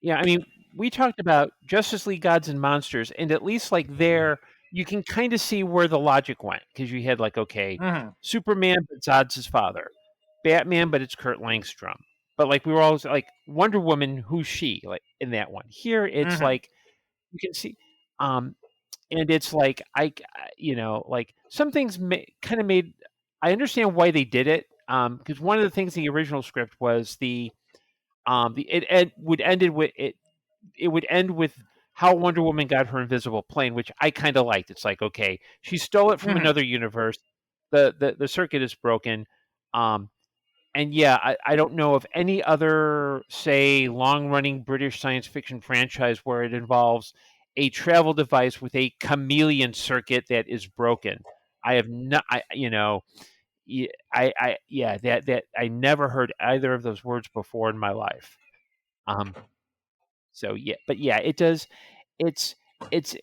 mean, we talked about Justice League Gods and Monsters, and at least like there, you can kind of see where the logic went, because you had like, okay, Superman, but Zod's his father, Batman, but it's Kurt Langstrom, but like we were always like Wonder Woman, who's she, like in that one? Here, it's like you can see, and it's like like some things kind of made. I understand why they did it, because one of the things in the original script was it would end with how Wonder Woman got her invisible plane, which I kind of liked. It's like, okay, she stole it from another universe. The circuit is broken. And yeah, I don't know of any other, say, long-running British science fiction franchise where it involves a travel device with a chameleon circuit that is broken. I have not, that I never heard either of those words before in my life. So yeah, but yeah, it does. It's it's.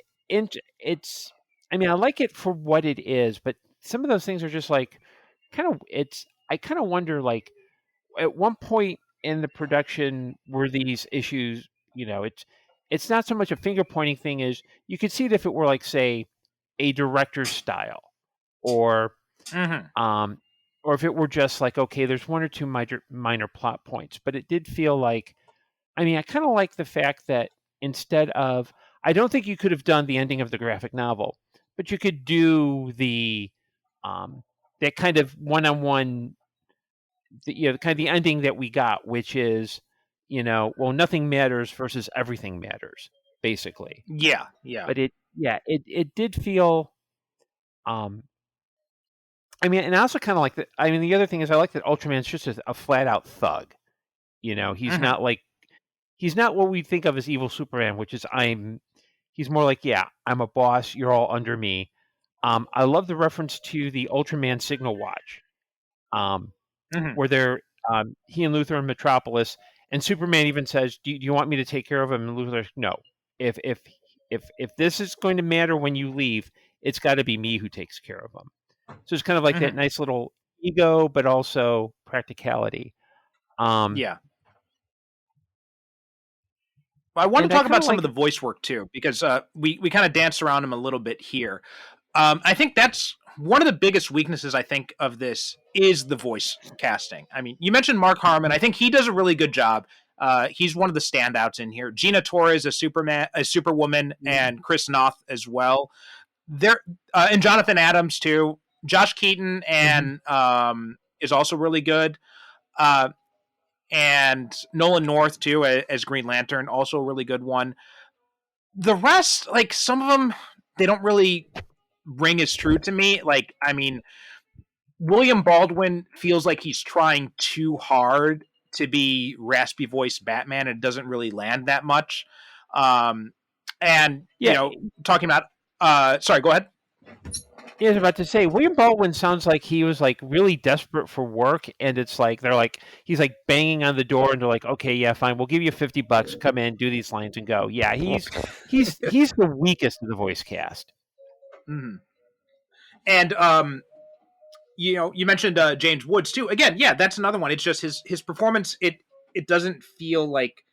I mean, I like it for what it is, but some of those things are just like kind of. I kind of wonder, like, at one point in the production were these issues. It's not so much a finger pointing thing as you could see it if it were like, say, a director's style, or or if it were just like, okay, there's one or two minor plot points, but it did feel like, I mean, I kind of like the fact that instead of, I don't think you could have done the ending of the graphic novel, but you could do the that kind of one-on-one, kind of the ending that we got, which is, well, nothing matters versus everything matters, basically. Yeah. But it did feel, I mean, and I also kind of like that. I mean, the other thing is, I like that Ultraman's just a flat out thug. He's not like, he's not what we think of as evil Superman, which is he's more like, yeah, I'm a boss, you're all under me. I love the reference to the Ultraman Signal Watch, where they're, he and Luthor in Metropolis, and Superman even says, do you want me to take care of him? And Luthor's, no. If this is going to matter when you leave, it's got to be me who takes care of him. So it's kind of like that nice little ego, but also practicality. Yeah. Well, I want to talk about some of the voice work too, because we kind of danced around him a little bit here. I think that's one of the biggest weaknesses I think of this is the voice casting. I mean, you mentioned Mark Harmon. I think he does a really good job. He's one of the standouts in here. Gina Torres, a Superwoman, and Chris Noth as well. There and Jonathan Adams too. Josh Keaton and is also really good. And Nolan North too as Green Lantern, also a really good one. The rest, like some of them, they don't really ring as true to me. Like, I mean, William Baldwin feels like he's trying too hard to be raspy voice Batman. It doesn't really land that much. And Yeah, talking about, sorry, go ahead. I was about to say William Baldwin sounds like he was like really desperate for work, and it's like they're like he's like banging on the door, and they're like, okay, yeah, fine, we'll give you $50, come in, do these lines, and go. Yeah, he's the weakest of the voice cast. Mm-hmm. And you mentioned James Woods too. Again, yeah, that's another one. It's just his performance. It doesn't feel like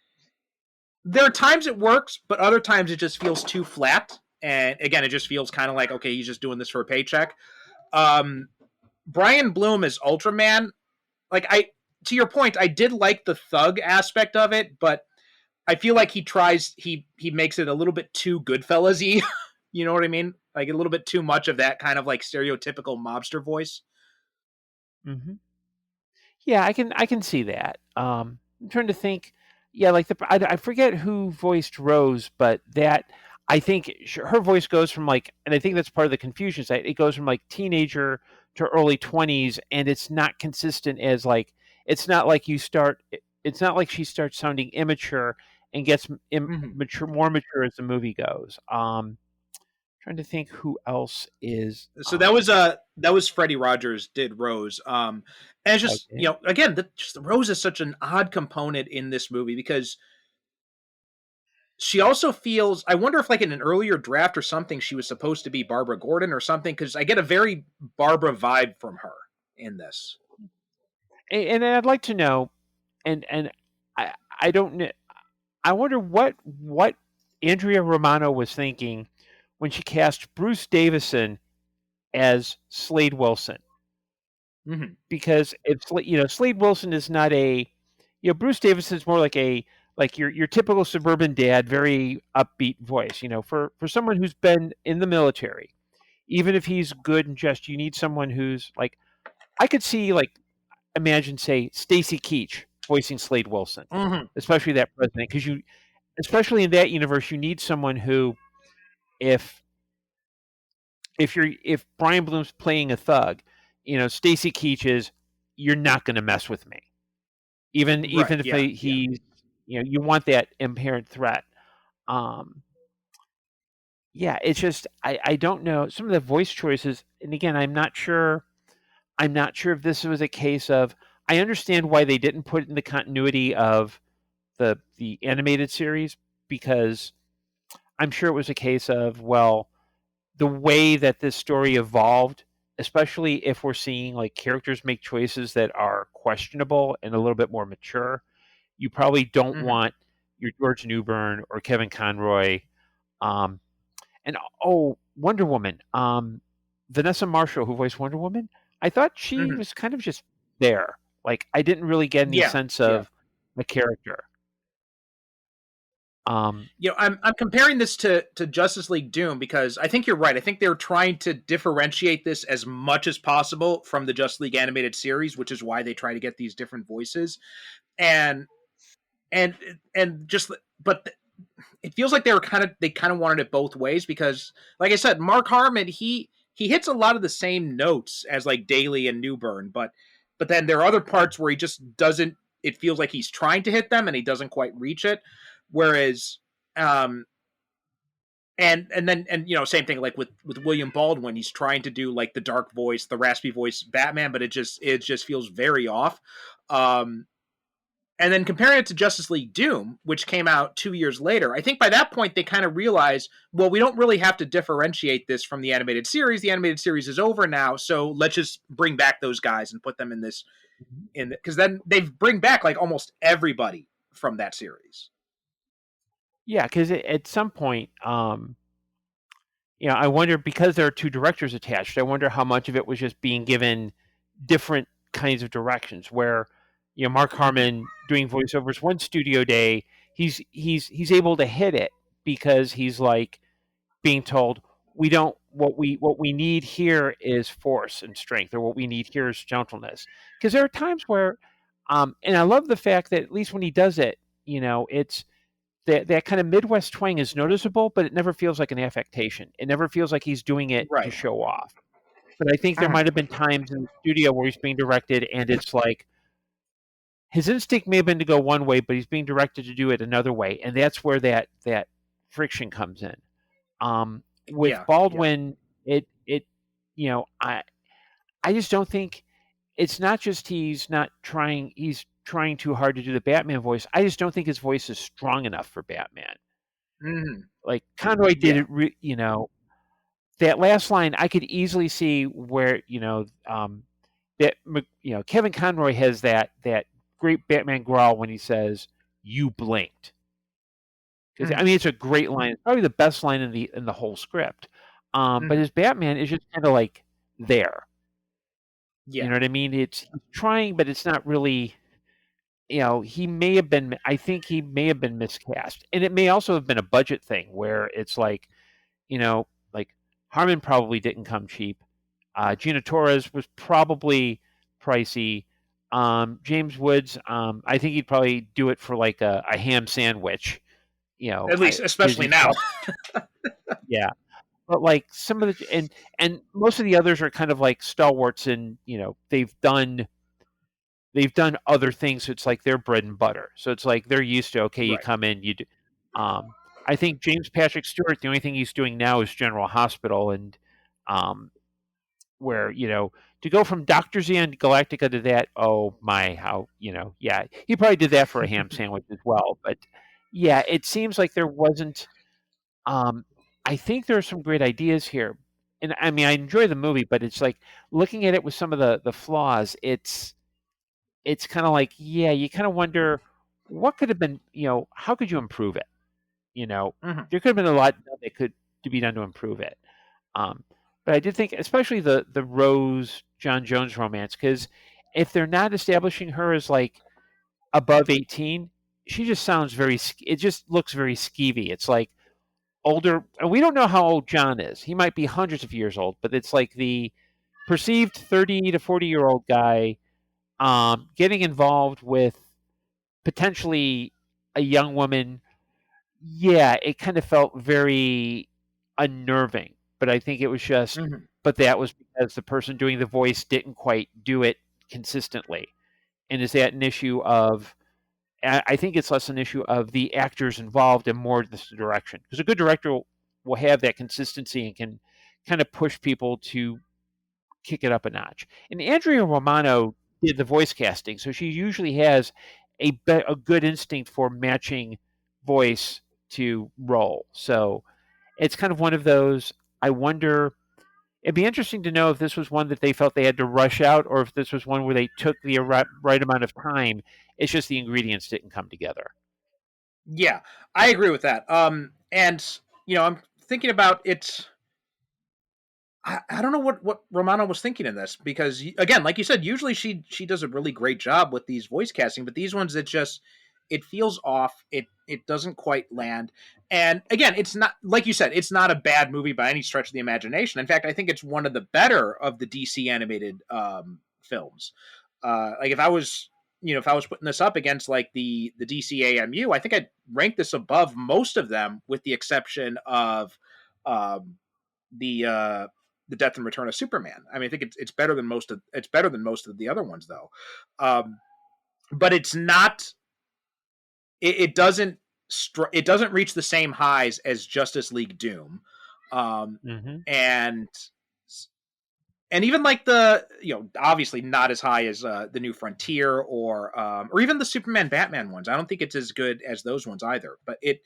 there are times it works, but other times it just feels too flat. And again, it just feels kind of like, okay, he's just doing this for a paycheck. Brian Bloom as Ultraman. Like to your point, I did like the thug aspect of it, but I feel like he makes it a little bit too Goodfellas-y. You know what I mean? Like a little bit too much of that kind of like stereotypical mobster voice. Mm-hmm. Yeah, I can see that. I'm trying to think. Yeah, like I forget who voiced Rose, but that I think her voice goes from like, and I think that's part of the confusion. It goes from like teenager to early 20s, and it's not consistent as like it's not like you start. It's not like she starts sounding immature and gets more mature as the movie goes. Trying to think who else is. So that was Freddie Rogers did Rose. And it's just again, just Rose is such an odd component in this movie because she also feels. I wonder if like in an earlier draft or something, she was supposed to be Barbara Gordon or something because I get a very Barbara vibe from her in this. And I'd like to know, and I don't know. I wonder what Andrea Romano was thinking when she cast Bruce Davison as Slade Wilson. Mm-hmm. Because it's Slade Wilson is not a Bruce Davison is more like your typical suburban dad, very upbeat voice. For someone who's been in the military, even if he's good and just, you need someone who's like I could see imagine say Stacy Keach voicing Slade Wilson, especially that president, because especially in that universe, you need someone who, if Brian Bloom's playing a thug, Stacy Keach is, you're not going to mess with me, even if he's you want that inherent threat. It's just I don't know some of the voice choices, and again, I'm not sure if this was a case of, I understand why they didn't put it in the continuity of the animated series, because I'm sure it was a case of, well, the way that this story evolved, especially if we're seeing like characters make choices that are questionable and a little bit more mature, you probably don't want your George Newbern or Kevin Conroy. And Wonder Woman, Vanessa Marshall, who voiced Wonder Woman, I thought she was kind of just there. Like, I didn't really get any sense of the character. I'm comparing this to Justice League Doom because I think you're right. I think they're trying to differentiate this as much as possible from the Justice League animated series, which is why they try to get these different voices. And but it feels like they kind of wanted it both ways because, like I said, Mark Harmon, he hits a lot of the same notes as like Daly and Newbern, but then there are other parts where he just doesn't. It feels like he's trying to hit them and he doesn't quite reach it. Whereas, and then same thing like with William Baldwin, he's trying to do like the dark voice, the raspy voice Batman, but it just feels very off. And then comparing it to Justice League Doom, which came out 2 years later, I think by that point they kind of realized, well, we don't really have to differentiate this from the animated series. The animated series is over now, so let's just bring back those guys and put them in this, because then they bring back like almost everybody from that series. Yeah, because at some point, I wonder, because there are two directors attached, I wonder how much of it was just being given different kinds of directions. Where Mark Harmon doing voiceovers one studio day, he's able to hit it because he's like being told, we don't what we need here is force and strength, or what we need here is gentleness. Because there are times where and I love the fact that at least when he does it, it's that kind of Midwest twang is noticeable, but it never feels like an affectation. It never feels like he's doing it to Right. show off. But I think there might have been times in the studio where he's being directed, and it's like his instinct may have been to go one way, but he's being directed to do it another way, and that's where that friction comes in. With Yeah. Baldwin, it I just don't think it's not just he's trying too hard to do the Batman voice. I just don't think his voice is strong enough for Batman. Mhm. Like Conroy did Yeah. it, that last line I could easily see where, that Kevin Conroy has that great Batman growl when he says, "You blinked." Because I Mhm. mean, it's a great line. It's probably the best line in the whole script. But Mhm. his Batman is just kind of like there. You Yeah. know what I mean? It's he's trying, but it's not really. He may have been. I think he may have been miscast, and it may also have been a budget thing where it's like, like Harmon probably didn't come cheap. Gina Torres was probably pricey. James Woods, I think he'd probably do it for like a ham sandwich. At least, Because especially he's now. yeah. But like some of the and most of the others are kind of like stalwarts, and they've done other things. So it's like their bread and butter. So it's like they're used to, okay, you Right. come in, you do. I think James Patrick Stewart, the only thing he's doing now is General Hospital, and um, where to go from Doctor Z and Galactica to that, oh my, how yeah, he probably did that for a ham sandwich as well. But yeah, it seems like there wasn't. Um, I think there are some great ideas here, and I mean I enjoy the movie, but it's like looking at it with some of the flaws. It's kind of like, yeah, you kind of wonder what could have been, how could you improve it? You know, Mhm. there could have been a lot that could to be done to improve it. Um, but I did think, especially the Rose John Jones romance, because if they're not establishing her as like above 18, she just sounds very. It just looks very skeevy. It's like older, and we don't know how old John is. He might be hundreds of years old, but it's like the perceived 30 to 40-year-old guy getting involved with potentially a young woman. Yeah, it kind of felt very unnerving, but I think it was just, Mhm. but that was because the person doing the voice didn't quite do it consistently. And is that an issue of, I think it's less an issue of the actors involved and more the direction. Because a good director will have that consistency and can kind of push people to kick it up a notch. And Andrea Romano did the voice casting, so she usually has a good instinct for matching voice to role. So it's kind of one of those. I wonder. It'd be interesting to know if this was one that they felt they had to rush out, or if this was one where they took the right amount of time. It's just the ingredients didn't come together. Yeah, I agree with that. And I'm thinking about it. I don't know what Romano was thinking in this because again, like you said, usually she does a really great job with these voice casting, but these ones it feels off. It doesn't quite land. And again, it's not like you said, it's not a bad movie by any stretch of the imagination. In fact, I think it's one of the better of the DC animated films. Like if I was putting this up against like the DC AMU, I think I'd rank this above most of them, with the exception of um, the uh, the Death and Return of Superman. I mean, I think it's better than most of the other ones though. Um, but it's not. It doesn't. It doesn't reach the same highs as Justice League Doom, um, Hmm. and even like the obviously not as high as the New Frontier or even the Superman Batman ones. I don't think it's as good as those ones either. But it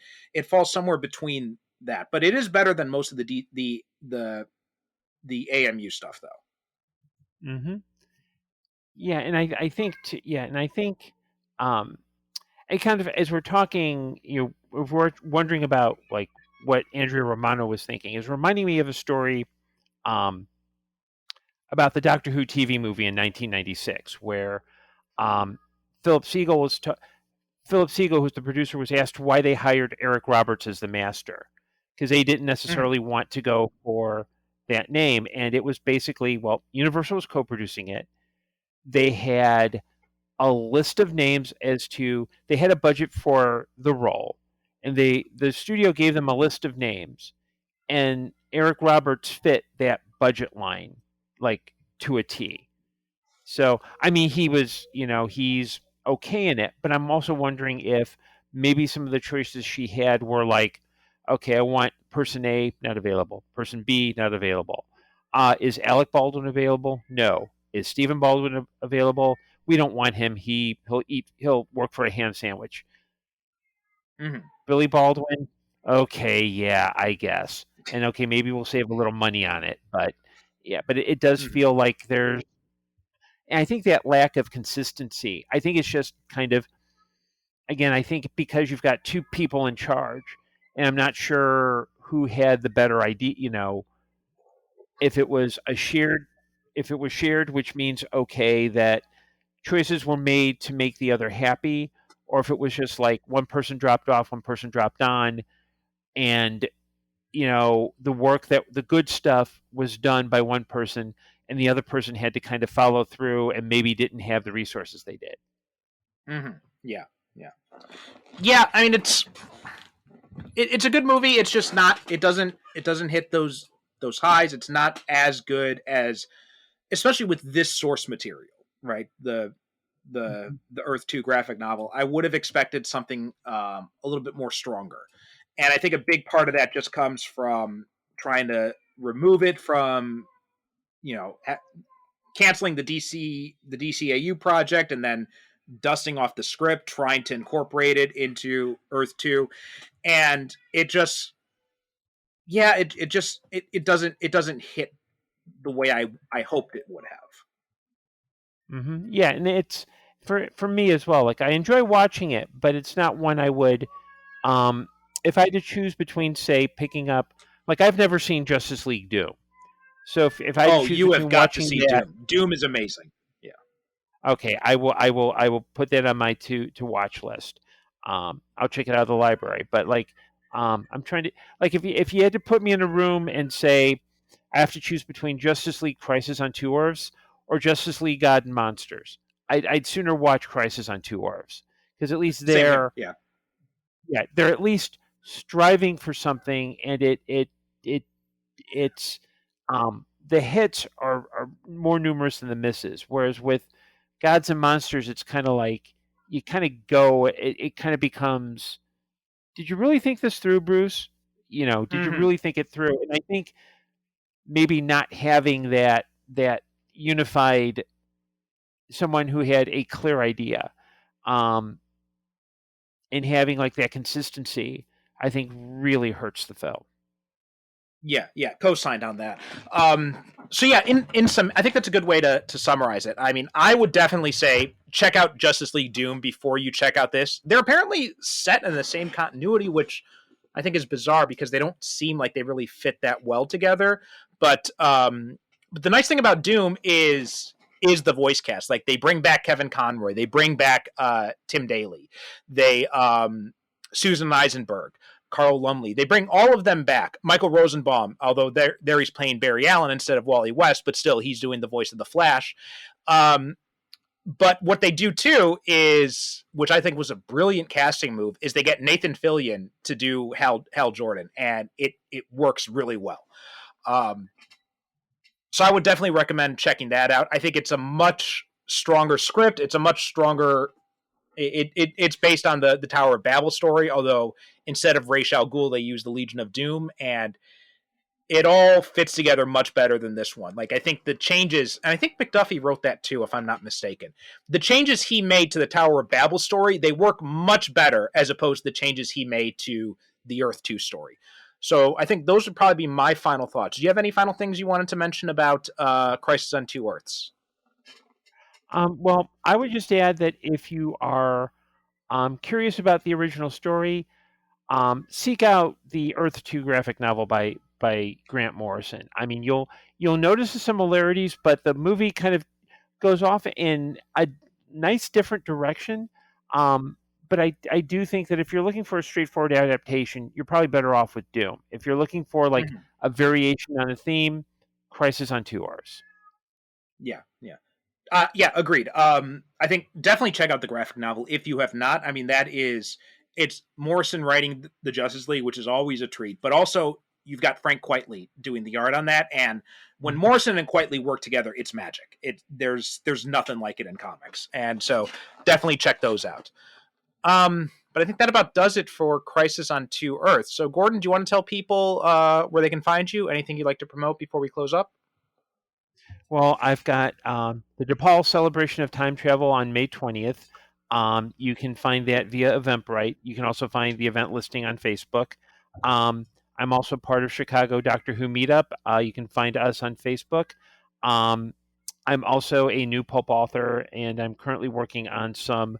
falls somewhere between that. But it is better than most of the AMU stuff though. Hmm. Yeah, and I think yeah, and I think um, and kind of as we're talking, if we're wondering about like what Andrea Romano was thinking. Is reminding me of a story about the Doctor Who TV movie in 1996, where um, Philip Siegel was Philip Siegel, who's the producer, was asked why they hired Eric Roberts as the master, because they didn't Mhm. necessarily want to go for that name. And it was basically, well, Universal was co-producing it. They had a list of names they had a budget for the role, and the studio gave them a list of names, and Eric Roberts fit that budget line like to a T. So, I mean, he's okay in it, but I'm also wondering if maybe some of the choices she had were like, okay, I want person A not available, person B not available. Is Alec Baldwin available? No. Is Stephen Baldwin available? We don't want him. He'll work for a ham sandwich. Mhm. Billy Baldwin? Okay, yeah, I guess. And okay, maybe we'll save a little money on it, but yeah, but it does Mhm. feel like and I think that lack of consistency, I think it's just kind of, again, I think because you've got two people in charge, and I'm not sure who had the better idea, if it was if it was shared, which means, okay, that choices were made to make the other happy, or if it was just like one person dropped off, one person dropped on, and, the good stuff was done by one person, and the other person had to kind of follow through and maybe didn't have the resources they did. Mhm. Yeah. Yeah. Yeah. I mean, it's a good movie. It's just not. It doesn't hit those highs. It's not as good as, especially with this source material, right? The Earth 2 graphic novel. I would have expected something a little bit more stronger, and I think a big part of that just comes from trying to remove it from, you know canceling the DCAU project, and then dusting off the script, trying to incorporate it into Earth 2, and it just, yeah, it doesn't hit the way I hoped it would have. Yeah, and it's for me as well. Like I enjoy watching it, but it's not one I would. Um, if I had to choose between, say, picking up, like I've never seen Justice League Doom, so if I had to Oh, choose you have between got to watching see that, Doom. Doom is amazing. Yeah. okay, I will put that on my to watch list. I'll check it out of the library. But like, I'm trying to, like, if you had to put me in a room and say I have to choose between Justice League Crisis on Two Earths or Justice League God and Monsters, I'd sooner watch Crisis on Two Earths, because at least Same here. Yeah. they're at least striving for something, and it it's the hits are more numerous than the misses. Whereas with Gods and Monsters, it's kind of like you kind of go. It kind of becomes. Did you really think this through, Bruce? Did you Hmm. really think it through? And I think maybe not having that unified someone who had a clear idea, um, and having like that consistency, I think really hurts the film. Yeah, yeah, co-signed on that. So yeah, in some, I think that's a good way to summarize it. I mean, I would definitely say check out Justice League Doom before you check out this. They're apparently set in the same continuity, which I think is bizarre because they don't seem like they really fit that well together. But the nice thing about Doom is the voice cast. Like they bring back Kevin Conroy, they bring back Tim Daly, they Susan Eisenberg, Carl Lumley. They bring all of them back. Michael Rosenbaum, although there he's playing Barry Allen instead of Wally West, but still he's doing the voice of the Flash. Um, but what they do too is, which I think was a brilliant casting move, is they get Nathan Fillion to do Hal Jordan, and it works really well. Um, so I would definitely recommend checking that out. I think it's a much stronger script. It's a much stronger. It's based on the Tower of Babel story, although instead of Ra's al Ghul, they use the Legion of Doom, and it all fits together much better than this one. Like I think the changes, and I think McDuffie wrote that too, if I'm not mistaken. The changes he made to the Tower of Babel story, they work much better as opposed to the changes he made to the Earth 2 story. So I think those would probably be my final thoughts. Do you have any final things you wanted to mention about Crisis on Two Earths? Well, I would just add that if you are curious about the original story, seek out the Earth 2 graphic novel by Grant Morrison. I mean, you'll notice the similarities, but the movie kind of goes off in a nice different direction. But I do think that if you're looking for a straightforward adaptation, you're probably better off with Doom. If you're looking for like Mhm. a variation on a theme, Crisis on Two R's. Yeah, yeah. Yeah, agreed. I think definitely check out the graphic novel if you have not. I mean, it's Morrison writing the Justice League, which is always a treat. But also, you've got Frank Quitely doing the art on that, and when Morrison and Quitely work together, it's magic. There's nothing like it in comics, and so definitely check those out. But I think that about does it for Crisis on Two Earths. So, Gordon, do you want to tell people where they can find you? Anything you'd like to promote before we close up? Well, I've got the DePaul Celebration of Time Travel on May 20th. You can find that via Eventbrite. You can also find the event listing on Facebook. I'm also part of Chicago Doctor Who Meetup. You can find us on Facebook. I'm also a new pulp author, and I'm currently working on some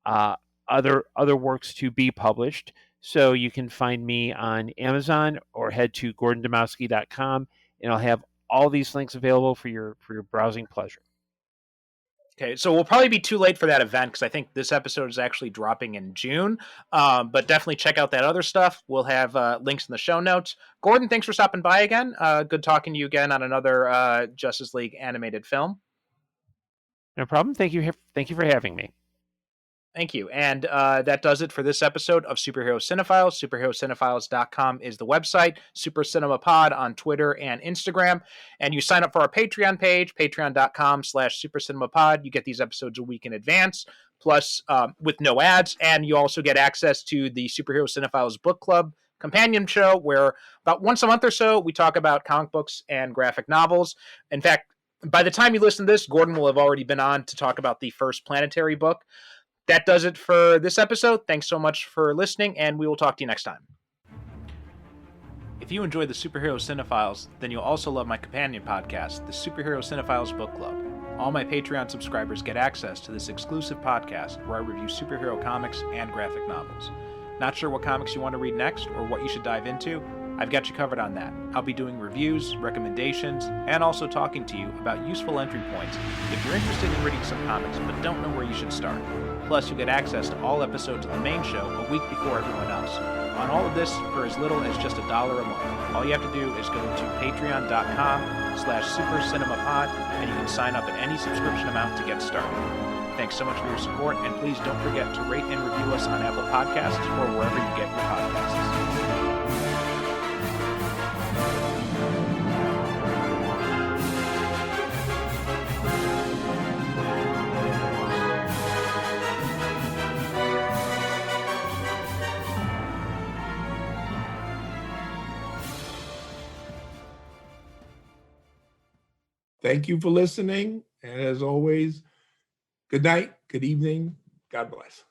uh, other works to be published. So you can find me on Amazon or head to gordondymowski.com, and I'll have all these links available for your browsing pleasure. Okay, so we'll probably be too late for that event because I think this episode is actually dropping in June. But definitely check out that other stuff. We'll have links in the show notes. Gordon, thanks for stopping by again. Good talking to you again on another Justice League animated film. No problem. Thank you. Thank you for having me. Thank you. And that does it for this episode of Superhero Cinephiles. SuperheroCinephiles.com is the website. Super Cinema Pod on Twitter and Instagram. And you sign up for our Patreon page, patreon.com/Super Cinema Pod. You get these episodes a week in advance, plus with no ads. And you also get access to the Superhero Cinephiles Book Club companion show, where about once a month or so, we talk about comic books and graphic novels. In fact, by the time you listen to this, Gordon will have already been on to talk about the first Planetary book. That does it for this episode. Thanks so much for listening, and we will talk to you next time. If you enjoy the Superhero Cinephiles, then you'll also love my companion podcast, the Superhero Cinephiles Book Club. All my Patreon subscribers get access to this exclusive podcast where I review superhero comics and graphic novels. Not sure what comics you want to read next or what you should dive into? I've got you covered on that. I'll be doing reviews, recommendations, and also talking to you about useful entry points if you're interested in reading some comics but don't know where you should start. Plus, you'll get access to all episodes of the main show a week before everyone else. On all of this for as little as just $1 a month. All you have to do is go to patreon.com/supercinemapod and you can sign up at any subscription amount to get started. Thanks so much for your support, and please don't forget to rate and review us on Apple Podcasts or wherever you get your podcasts. Thank you for listening. And as always, good night, good evening. God bless.